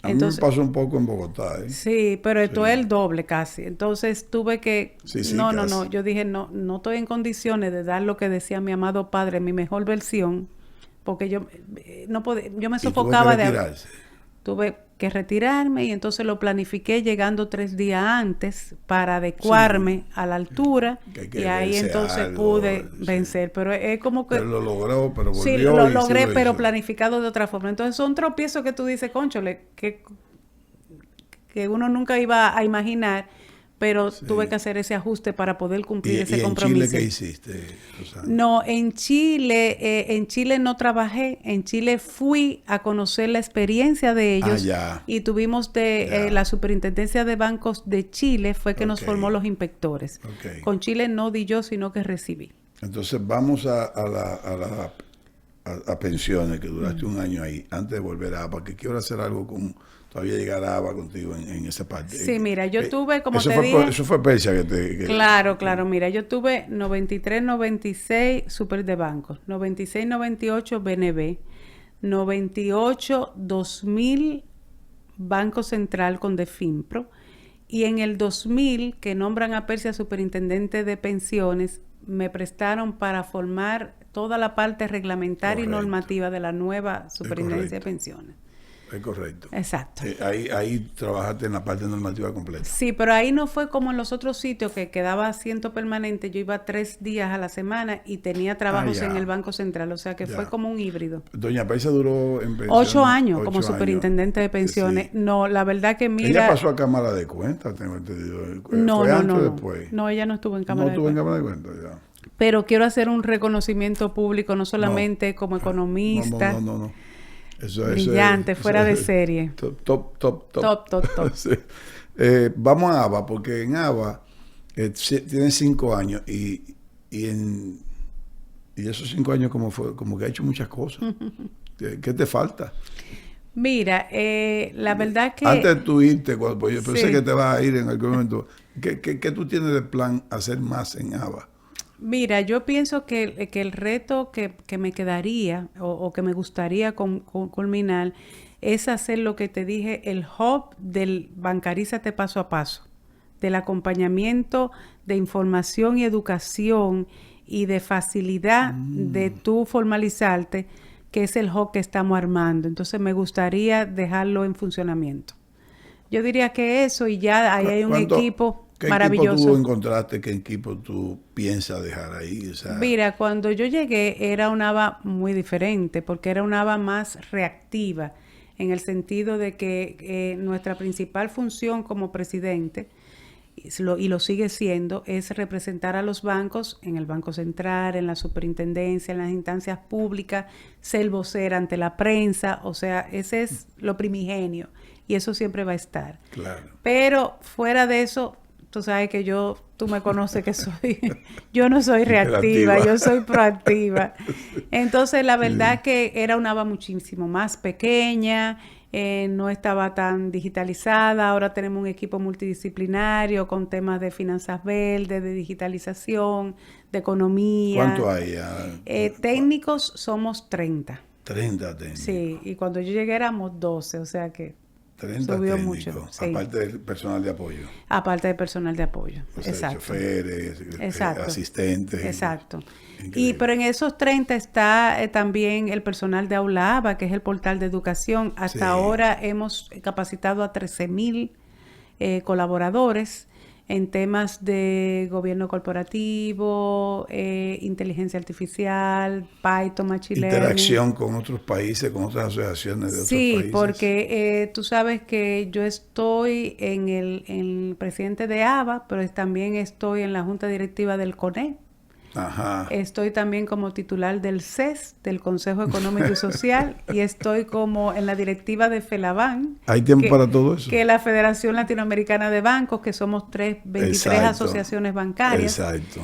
Entonces, a mí me pasó un poco en Bogotá. Sí, pero esto es el doble casi. Entonces tuve que... No. Yo dije, no estoy en condiciones de dar lo que decía mi amado padre, mi mejor versión, porque yo no podía, yo me sofocaba tuve que retirarme y entonces lo planifiqué llegando 3 días antes para adecuarme a la altura y ahí entonces pude vencer. Pero es como que... Pero lo logró, pero volvió. Sí, lo logré, pero planificado de otra forma. Entonces son tropiezos que tú dices, cónchole, que uno nunca iba a imaginar, pero tuve que hacer ese ajuste para poder cumplir ese compromiso. ¿En Chile qué hiciste, Rosana? No, en Chile no trabajé. En Chile fui a conocer la experiencia de ellos y tuvimos la Superintendencia de Bancos de Chile fue que nos formó los inspectores. Con Chile no di yo, sino que recibí. Entonces vamos a pensiones, que duraste un año ahí, antes de volver a ABA, que quiero hacer algo con... Todavía llegar a ABA contigo en esa parte. Sí, mira, yo tuve, como te dije... Eso fue Persia Claro, mira, yo tuve 93, 96 Super de Bancos, 96, 98 BNB, 98, 2000 Banco Central con Definpro, y en el 2000, que nombran a Persia Superintendente de Pensiones, me prestaron para formar toda la parte reglamentaria y normativa de la nueva Superintendencia de Pensiones. Es correcto. Exacto. Ahí trabajaste en la parte normativa completa. Sí, pero ahí no fue como en los otros sitios que quedaba asiento permanente. Yo iba 3 días a la semana y tenía trabajos en el Banco Central. O sea que fue como un híbrido. Doña Persia duró en pensiones 8 años como superintendente de pensiones. Sí. No, la verdad que mira... Ella pasó a Cámara de Cuentas, tengo entendido. No, ¿Fue antes no. o después? No, ella no estuvo en Cámara de Cuentas. No estuvo en Cámara de Cuentas, ya. Pero quiero hacer un reconocimiento público, no solamente como economista. No. Eso brillante, fuera de serie. Top. Sí. Vamos a ABA, porque en ABA tienen 5 años y esos 5 años como que ha hecho muchas cosas. ¿Qué te falta? Mira, la verdad que... Antes de tú irte, pues yo pensé que te vas a ir en algún momento. ¿Qué tú tienes de plan hacer más en ABA? Mira, yo pienso que el reto que me quedaría o que me gustaría culminar es hacer lo que te dije, el hub del Bancarízate paso a paso, del acompañamiento de información y educación y de facilidad de tú formalizarte, que es el hub que estamos armando. Entonces me gustaría dejarlo en funcionamiento. Yo diría que eso, y ya ahí hay un equipo... maravilloso. ¿Qué equipo tú encontraste? ¿Qué equipo tú piensas dejar ahí? O sea, mira, cuando yo llegué era una ABA muy diferente, porque era una ABA más reactiva, en el sentido de que nuestra principal función como presidente, y lo sigue siendo, es representar a los bancos en el Banco Central, en la superintendencia, en las instancias públicas, ser vocera ante la prensa, o sea, ese es lo primigenio, y eso siempre va a estar. Claro. Pero fuera de eso... Tú sabes que tú me conoces que yo no soy reactiva, yo soy proactiva. Entonces, la verdad que era una ABA muchísimo más pequeña, no estaba tan digitalizada. Ahora tenemos un equipo multidisciplinario con temas de finanzas verdes, de digitalización, de economía. ¿Cuánto hay? Técnicos somos 30. 30 técnicos. Sí, y cuando yo llegué éramos 12, o sea que... 30 subió técnicos, mucho. Sí. aparte del personal de apoyo. Aparte del personal de apoyo. O sea, Exacto. choferes, Exacto. asistentes. Exacto. Increíble. Pero en esos 30 está también el personal de Aula ABA, que es el portal de educación. Hasta Sí. ahora hemos capacitado a 13,000 colaboradores en temas de gobierno corporativo, inteligencia artificial, Python, Machine Learning. Interacción con otros países, con otras asociaciones de otros países. Sí, porque tú sabes que yo estoy en el presidente de ABA, pero también estoy en la junta directiva del CONE. Ajá. Estoy también como titular del CES, del Consejo Económico y Social, y estoy como en la directiva de FELABAN. ¿Hay tiempo para todo eso? Que es la Federación Latinoamericana de Bancos, que somos 23 Exacto. asociaciones bancarias. Exacto.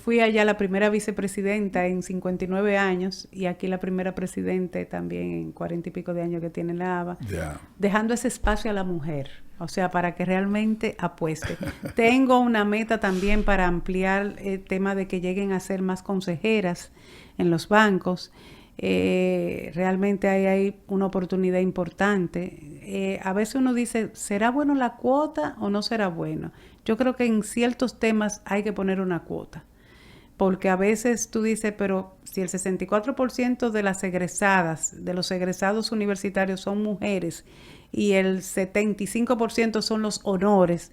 Fui allá la primera vicepresidenta en 59 años y aquí la primera presidente también en 40 y pico de años que tiene la ABA. Ya. Dejando ese espacio a la mujer, o sea, para que realmente apueste. Tengo una meta también para ampliar el tema de que lleguen a ser más consejeras en los bancos. Realmente ahí hay una oportunidad importante. A veces uno dice, ¿será bueno la cuota o no será bueno? Yo creo que en ciertos temas hay que poner una cuota. Porque a veces tú dices, pero si el 64% de las egresadas, de los egresados universitarios son mujeres y el 75% son los honores,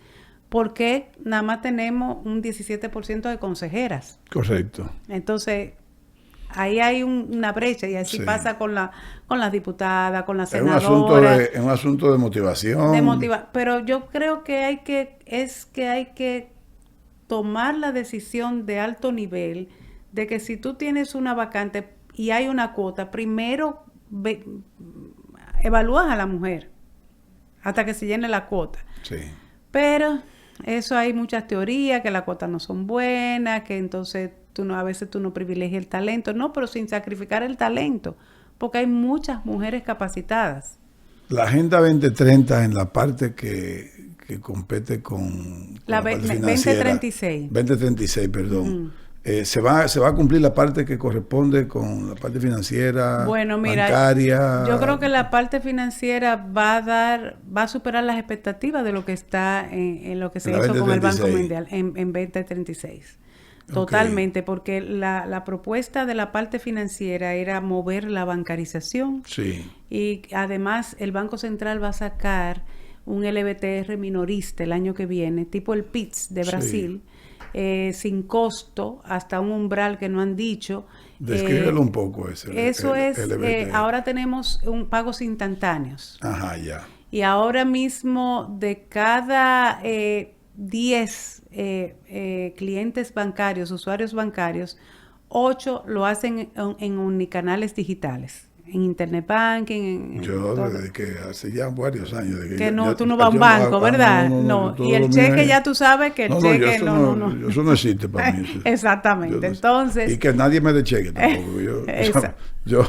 ¿por qué nada más tenemos un 17% de consejeras? Correcto. Entonces, ahí hay una brecha y así Sí. pasa con las diputadas, con las Es senadoras. Es un asunto de motivación. Pero yo creo que hay que tomar la decisión de alto nivel de que si tú tienes una vacante y hay una cuota, primero evalúas a la mujer hasta que se llene la cuota. Sí. Pero eso hay muchas teorías, que las cuotas no son buenas, que entonces a veces tú no privilegias el talento. No, pero sin sacrificar el talento, porque hay muchas mujeres capacitadas. La Agenda 2030 en la parte que compete con la parte 2036. 2036, perdón. Se va a cumplir la parte que corresponde con la parte financiera, bueno, mira, bancaria. Yo creo que la parte financiera va a superar las expectativas de lo que está en lo que se hizo con el Banco Mundial en 2036. Totalmente, okay. Porque la propuesta de la parte financiera era mover la bancarización. Sí. Y además el Banco Central va a sacar un LBTR minorista el año que viene, tipo el PITS de Brasil, sin costo, hasta un umbral que no han dicho. Descríbelo un poco ese. Eso ahora tenemos pagos instantáneos. Ajá, ya. Y ahora mismo de cada 10 clientes bancarios, usuarios bancarios, 8 lo hacen en unicanales digitales. En Internet Banking. Yo desde que hace ya varios años. Tú no vas a un banco, ¿verdad? No. Y el cheque ya tú sabes que el cheque no. Eso no existe para mí. Exactamente. Entonces. Y que nadie me dé cheque tampoco. Yo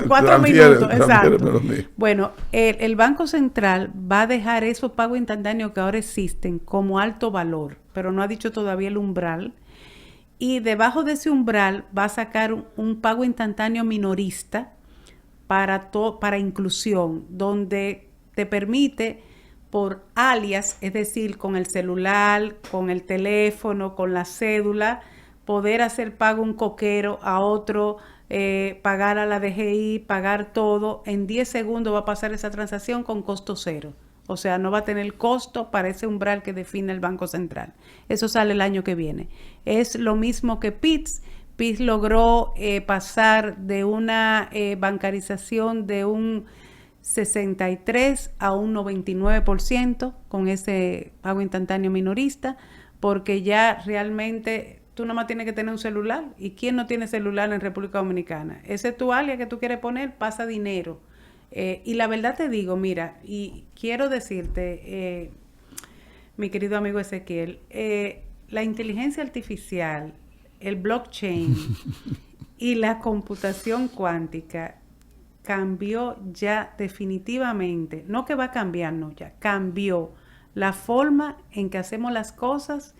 4 minutos, exacto. Bueno, el Banco Central va a dejar esos pagos instantáneos que ahora existen como alto valor, pero no ha dicho todavía el umbral. Y debajo de ese umbral va a sacar un pago instantáneo minorista para inclusión, donde te permite por alias, es decir, con el celular, con el teléfono, con la cédula, poder hacer pago un coquero a otro, pagar a la DGI, pagar todo. En 10 segundos va a pasar esa transacción con costo cero. O sea, no va a tener costo para ese umbral que define el Banco Central. Eso sale el año que viene. Es lo mismo que PITS. PITS logró pasar de una bancarización de un 63 a un 99% con ese pago instantáneo minorista, porque ya realmente tú nomás tienes que tener un celular. ¿Y quién no tiene celular en República Dominicana? Ese es tu alias que tú quieres poner, pasa dinero. Y la verdad te digo, mira, y quiero decirte, mi querido amigo Ezequiel, la inteligencia artificial, el blockchain y la computación cuántica cambió ya definitivamente, no que va a cambiar, no, ya cambió la forma en que hacemos las cosas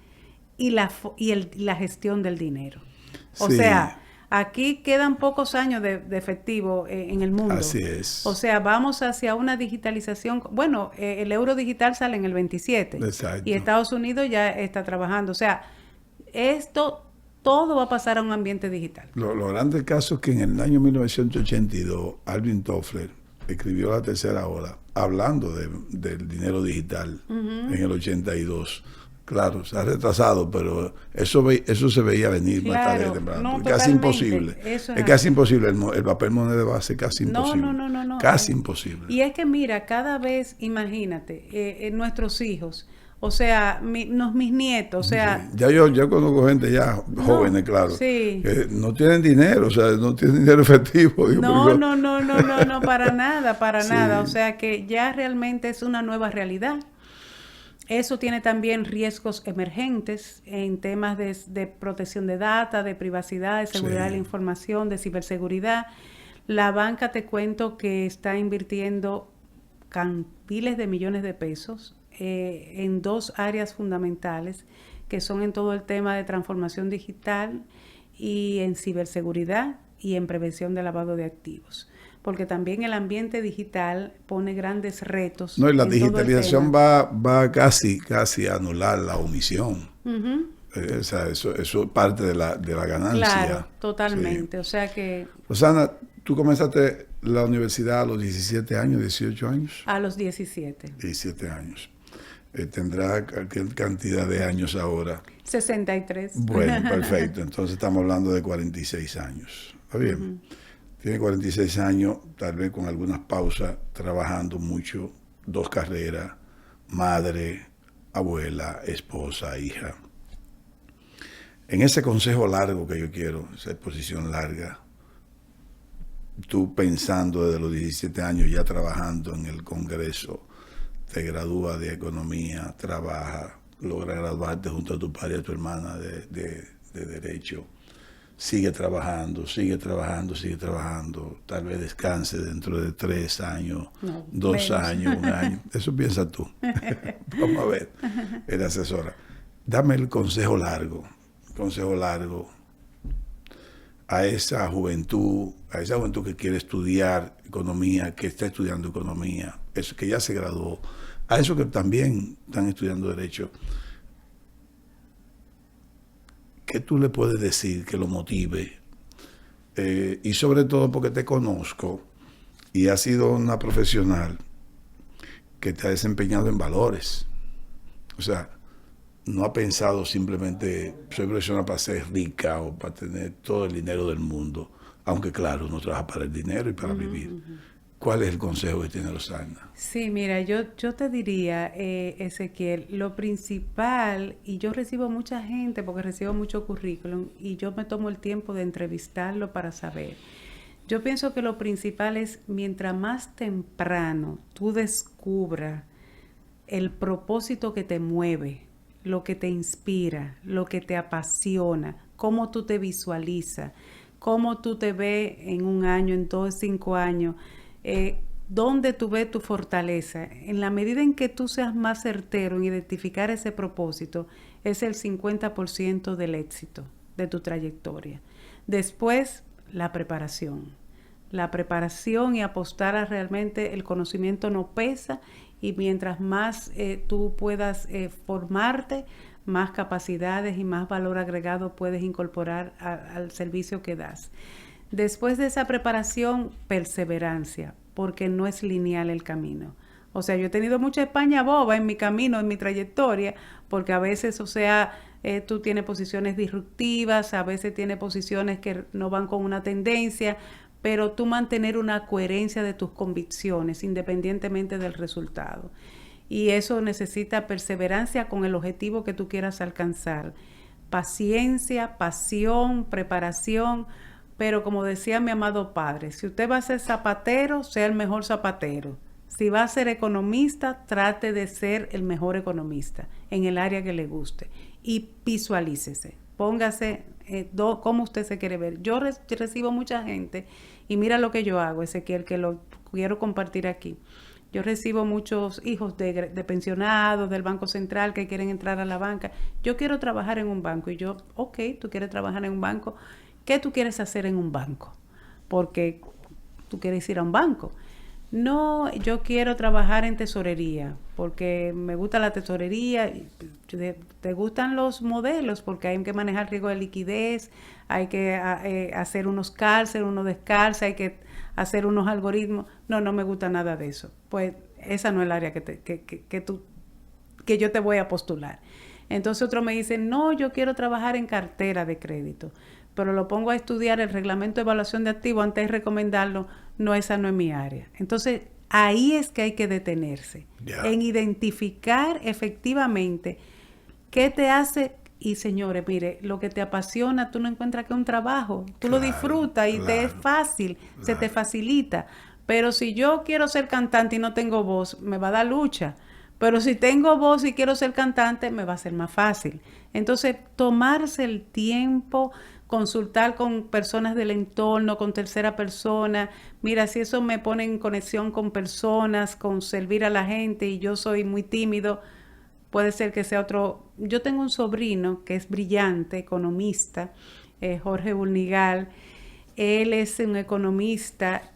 y la gestión del dinero. O sea, Aquí quedan pocos años de efectivo en el mundo. Así es. O sea, vamos hacia una digitalización. Bueno, el euro digital sale en el 27. Exacto. Y Estados Unidos ya está trabajando. O sea, esto todo va a pasar a un ambiente digital. Lo grande del caso es que en el año 1982, Alvin Toffler escribió La Tercera Ola, hablando del dinero digital en el 82. Claro, se ha retrasado, pero eso se veía venir más tarde o temprano. Casi imposible. Es casi imposible. El papel moneda va a ser casi imposible. No. Casi imposible. Y es que mira, cada vez, imagínate, nuestros hijos, o sea, mis nietos, o sea... Sí. Yo conozco gente ya jóvenes, claro, sí. que no tienen dinero, o sea, no tienen dinero efectivo. Digo, No, para nada, sí. nada. O sea que ya realmente es una nueva realidad. Eso tiene también riesgos emergentes en temas de protección de data, de privacidad, de seguridad de la información, de ciberseguridad. La banca, te cuento que está invirtiendo miles de millones de pesos en dos áreas fundamentales, que son en todo el tema de transformación digital y en ciberseguridad y en prevención de lavado de activos. Porque también el ambiente digital pone grandes retos. No, y la digitalización va casi a anular la omisión. O sea, eso es parte de la ganancia. Claro, totalmente. Sí. O sea que... Rosana, tú comenzaste la universidad a los 17 años, 18 años. A los 17. 17 años. ¿Tendrá qué cantidad de años ahora? 63. Bueno, perfecto. Entonces estamos hablando de 46 años. ¿Está bien? Tiene 46 años, tal vez con algunas pausas, trabajando mucho, 2 carreras, madre, abuela, esposa, hija. En ese consejo largo que yo quiero, esa exposición larga, tú pensando desde los 17 años ya trabajando en el Congreso, te gradúas de economía, trabajas, logras graduarte junto a tu padre y a tu hermana de Derecho. Sigue trabajando, tal vez descanse dentro de 3 años, 2 años, 1 año. Eso piensas tú. Vamos a ver, eres asesora. Dame el consejo largo a esa juventud que quiere estudiar economía, que está estudiando economía, eso que ya se graduó, a esos que también están estudiando Derecho. ¿Qué tú le puedes decir que lo motive? Y sobre todo porque te conozco y has sido una profesional que te ha desempeñado en valores. O sea, no ha pensado simplemente soy profesional para ser rica o para tener todo el dinero del mundo. Aunque claro, uno trabaja para el dinero y para vivir. ¿Cuál es el consejo que tiene Rosana? Sí, mira, yo te diría, Ezequiel, lo principal, y yo recibo mucha gente porque recibo mucho currículum y yo me tomo el tiempo de entrevistarlo para saber. Yo pienso que lo principal es, mientras más temprano tú descubras el propósito que te mueve, lo que te inspira, lo que te apasiona, cómo tú te visualizas, cómo tú te ves en 1 año, en 2, 5 años, dónde tú ves tu fortaleza. En la medida en que tú seas más certero en identificar ese propósito, es el 50% del éxito de tu trayectoria. Después, la preparación. La preparación y apostar a realmente el conocimiento no pesa, y mientras más tú puedas formarte, más capacidades y más valor agregado puedes incorporar al servicio que das. Después de esa preparación, perseverancia, porque no es lineal el camino. O sea, yo he tenido mucha España boba en mi camino, en mi trayectoria, porque a veces, o sea, tú tienes posiciones disruptivas, a veces tienes posiciones que no van con una tendencia, pero tú mantener una coherencia de tus convicciones independientemente del resultado. Y eso necesita perseverancia con el objetivo que tú quieras alcanzar. Paciencia, pasión, preparación. Pero como decía mi amado padre, si usted va a ser zapatero, sea el mejor zapatero. Si va a ser economista, trate de ser el mejor economista en el área que le guste. Y visualícese, póngase cómo usted se quiere ver. Yo recibo mucha gente, y mira lo que yo hago, Ezequiel, que lo quiero compartir aquí. Yo recibo muchos hijos de pensionados del Banco Central que quieren entrar a la banca. Yo quiero trabajar en un banco. Y yo, ok, tú quieres trabajar en un banco. ¿qué tú quieres hacer en un banco? Porque tú quieres ir a un banco. No, yo quiero trabajar en tesorería porque me gusta la tesorería. Te gustan los modelos porque hay que manejar riesgo de liquidez, hay que hacer unos cálculos, unos descalces, hay que hacer unos algoritmos. No, no me gusta nada de eso. Pues esa no es el área que yo te voy a postular. Entonces otro me dice, no, yo quiero trabajar en cartera de crédito, pero lo pongo a estudiar el reglamento de evaluación de activos antes de recomendarlo. No, esa no es mi área. Entonces ahí es que hay que detenerse, en identificar efectivamente qué te hace. Y señores, mire, lo que te apasiona, tú no encuentras que es un trabajo, tú lo disfrutas y te es fácil, se te facilita. Pero si yo quiero ser cantante y no tengo voz, me va a dar lucha. Pero si tengo voz y quiero ser cantante, me va a ser más fácil. Entonces, tomarse el tiempo, consultar con personas del entorno, con tercera persona. Mira, si eso me pone en conexión con personas, con servir a la gente y yo soy muy tímido, puede ser que sea otro. Yo tengo un sobrino que es brillante, economista, Jorge Bulnigal. Él es un economista,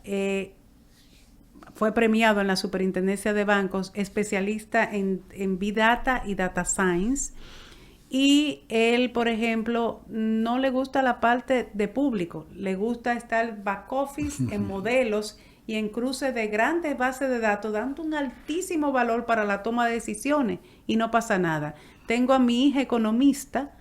fue premiado en la Superintendencia de Bancos, especialista en Big Data y Data Science. Y él, por ejemplo, no le gusta la parte de público, le gusta estar back office en modelos y en cruce de grandes bases de datos, dando un altísimo valor para la toma de decisiones y no pasa nada. Tengo a mi hija economista,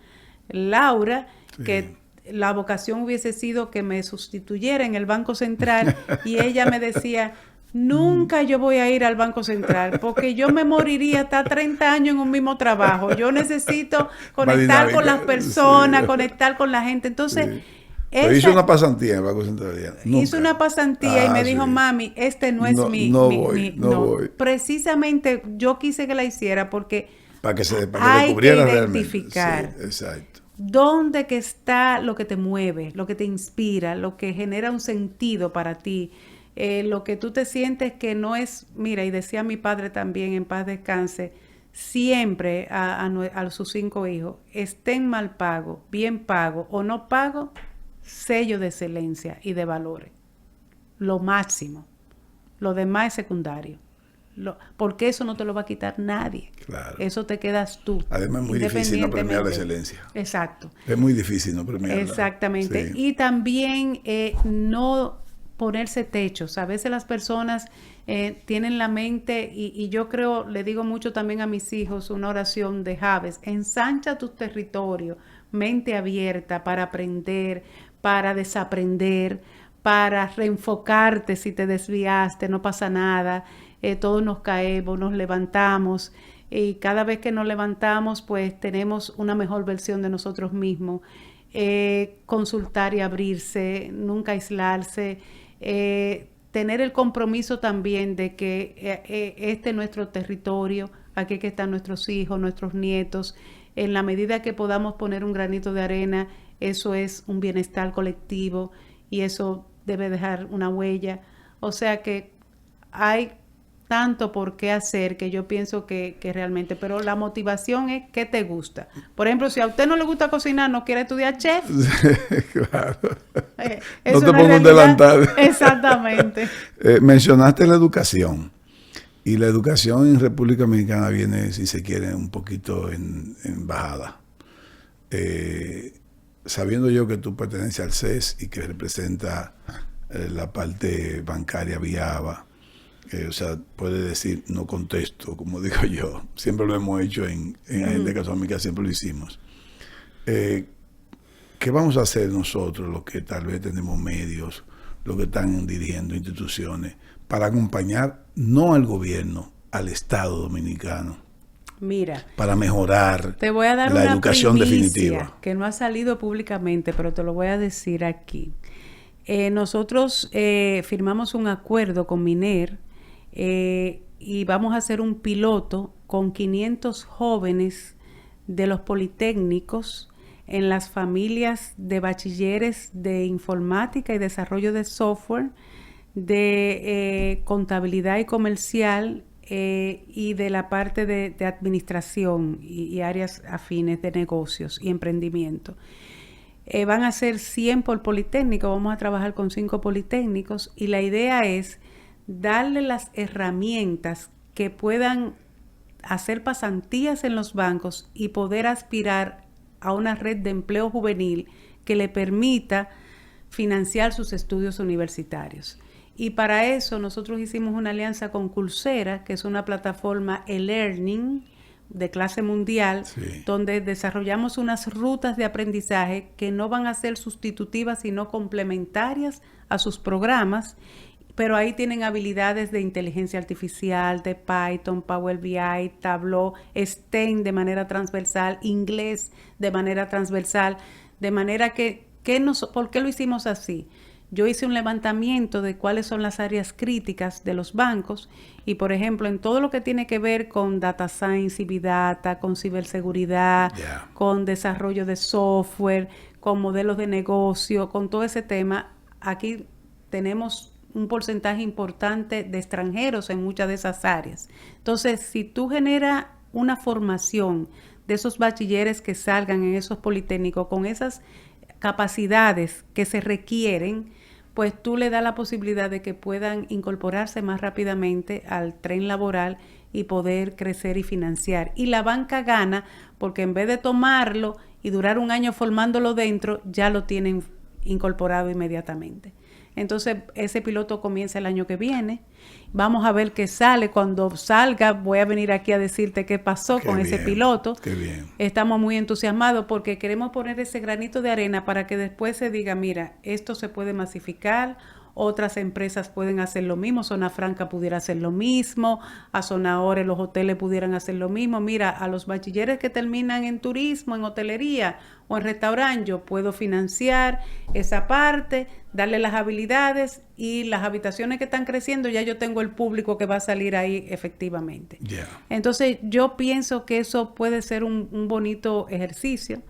Laura, que la vocación hubiese sido que me sustituyera en el Banco Central y ella me decía, nunca yo voy a ir al Banco Central porque yo me moriría hasta 30 años en un mismo trabajo. Yo necesito conectar con las personas, conectar con la gente. Entonces, pero hizo una pasantía en el Banco Central. Hizo una pasantía y me dijo, mami, este no es no voy. Precisamente yo quise que la hiciera porque para que hay que identificar realmente. Exacto. Dónde que está lo que te mueve, lo que te inspira, lo que genera un sentido para ti. Lo que tú te sientes que no es, mira, y decía mi padre también, en paz descanse, siempre a sus 5 hijos, estén mal pago, bien pago o no pago, sello de excelencia y de valores. Lo máximo. Lo demás es secundario. Porque eso no te lo va a quitar nadie. Claro. Eso te quedas tú. Además es muy difícil no premiar la excelencia. Exacto. Es muy difícil no premiarla. Exactamente. Sí. Y también no ponerse techos. A veces las personas tienen la mente, y yo creo, le digo mucho también a mis hijos, una oración de Javes, ensancha tu territorio, mente abierta para aprender, para desaprender, para reenfocarte si te desviaste, no pasa nada, todos nos caemos, nos levantamos, y cada vez que nos levantamos pues tenemos una mejor versión de nosotros mismos. Consultar y abrirse, nunca aislarse, tener el compromiso también de que este es nuestro territorio, aquí que están nuestros hijos, nuestros nietos. En la medida que podamos poner un granito de arena, eso es un bienestar colectivo y eso debe dejar una huella. O sea que hay tanto por qué hacer que yo pienso que realmente, pero la motivación es qué te gusta. Por ejemplo, si a usted no le gusta cocinar, no quiere estudiar chef. Claro. No te pongo un delantal. Exactamente. Mencionaste la educación. Y la educación en República Dominicana viene, si se quiere, un poquito en bajada. Sabiendo yo que tú perteneces al CES y que representa la parte bancaria viaba, o sea, puede decir, no contesto, como digo yo. Siempre lo hemos hecho en Agenda Económica, siempre lo hicimos. ¿Qué vamos a hacer nosotros, los que tal vez tenemos medios, los que están dirigiendo instituciones, para acompañar no al gobierno, al Estado dominicano? Mira, para mejorar te voy a dar la una educación definitiva, que no ha salido públicamente, pero te lo voy a decir aquí. Nosotros firmamos un acuerdo con MINER y vamos a hacer un piloto con 500 jóvenes de los politécnicos en las familias de bachilleres de informática y desarrollo de software, de contabilidad y comercial, y de la parte de administración y áreas afines de negocios y emprendimiento. Van a ser 100 por politécnico, vamos a trabajar con 5 politécnicos y la idea es darle las herramientas que puedan hacer pasantías en los bancos y poder aspirar a una red de empleo juvenil que le permita financiar sus estudios universitarios. Y para eso nosotros hicimos una alianza con Coursera, que es una plataforma e-learning de clase mundial, sí, donde desarrollamos unas rutas de aprendizaje que no van a ser sustitutivas, sino complementarias a sus programas, pero ahí tienen habilidades de inteligencia artificial, de Python, Power BI, Tableau, STEM de manera transversal, inglés de manera transversal, de manera que ¿por qué lo hicimos así? Yo hice un levantamiento de cuáles son las áreas críticas de los bancos y, por ejemplo, en todo lo que tiene que ver con data science y big data, con ciberseguridad, con desarrollo de software, con modelos de negocio, con todo ese tema, aquí tenemos un porcentaje importante de extranjeros en muchas de esas áreas. Entonces, si tú generas una formación de esos bachilleres que salgan en esos politécnicos con esas capacidades que se requieren, pues tú le das la posibilidad de que puedan incorporarse más rápidamente al tren laboral y poder crecer y financiar. Y la banca gana porque en vez de tomarlo y durar un año formándolo dentro, ya lo tienen incorporado inmediatamente. Entonces, ese piloto comienza el año que viene. Vamos a ver qué sale. Cuando salga, voy a venir aquí a decirte qué pasó con ese piloto. Qué bien. Estamos muy entusiasmados porque queremos poner ese granito de arena para que después se diga, mira, esto se puede masificar, otras empresas pueden hacer lo mismo, Zona Franca pudiera hacer lo mismo, a Zona Ore los hoteles pudieran hacer lo mismo. Mira, a los bachilleres que terminan en turismo, en hotelería o en restaurante, yo puedo financiar esa parte, darle las habilidades y las habitaciones que están creciendo, ya yo tengo el público que va a salir ahí efectivamente. Entonces, yo pienso que eso puede ser un bonito ejercicio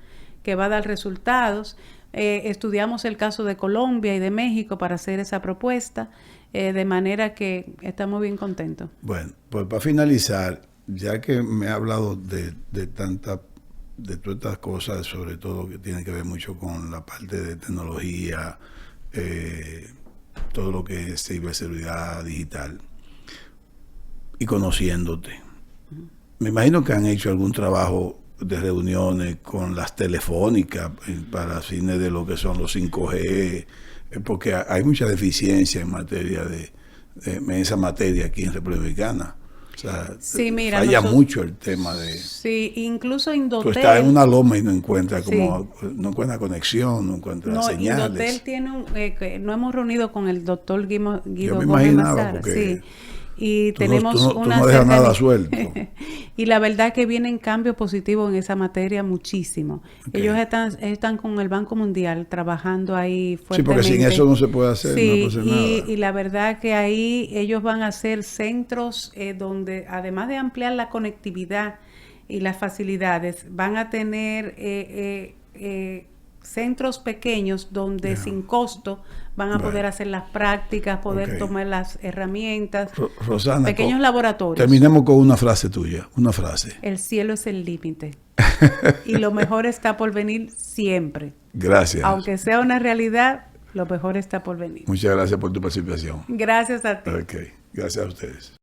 que va a dar resultados. Estudiamos el caso de Colombia y de México para hacer esa propuesta, de manera que estamos bien contentos. Bueno, pues para finalizar, ya que me ha hablado de todas estas cosas, sobre todo que tienen que ver mucho con la parte de tecnología, todo lo que es ciberseguridad digital, y conociéndote, me imagino que han hecho algún trabajo de reuniones con las telefónicas para fines de lo que son los 5G, porque hay mucha deficiencia en materia en esa materia aquí en República Dominicana. O sea, sí, mira, falla mucho el tema de... Sí, incluso Indotel... Tú estás en una loma y no encuentras no encuentra conexión, no encuentra señales. Indotel tiene no hemos reunido con el doctor Guido Yo me imaginaba, porque... Sí. Y tenemos tú no dejas nada suelto. Y la verdad que vienen cambios positivos en esa materia muchísimo. Okay. Ellos están con el Banco Mundial trabajando ahí fuertemente. Sí, porque sin eso no se puede hacer, sí, no puede hacer nada. Y la verdad que ahí ellos van a hacer centros donde, además de ampliar la conectividad y las facilidades, van a tener centros pequeños donde sin costo van a poder hacer las prácticas, poder tomar las herramientas. Rosana, pequeños laboratorios. Terminemos con una frase tuya, una frase. El cielo es el límite. Y lo mejor está por venir siempre. Gracias. Aunque sea una realidad, lo mejor está por venir. Muchas gracias por tu participación. Gracias a ti. Ok, gracias a ustedes.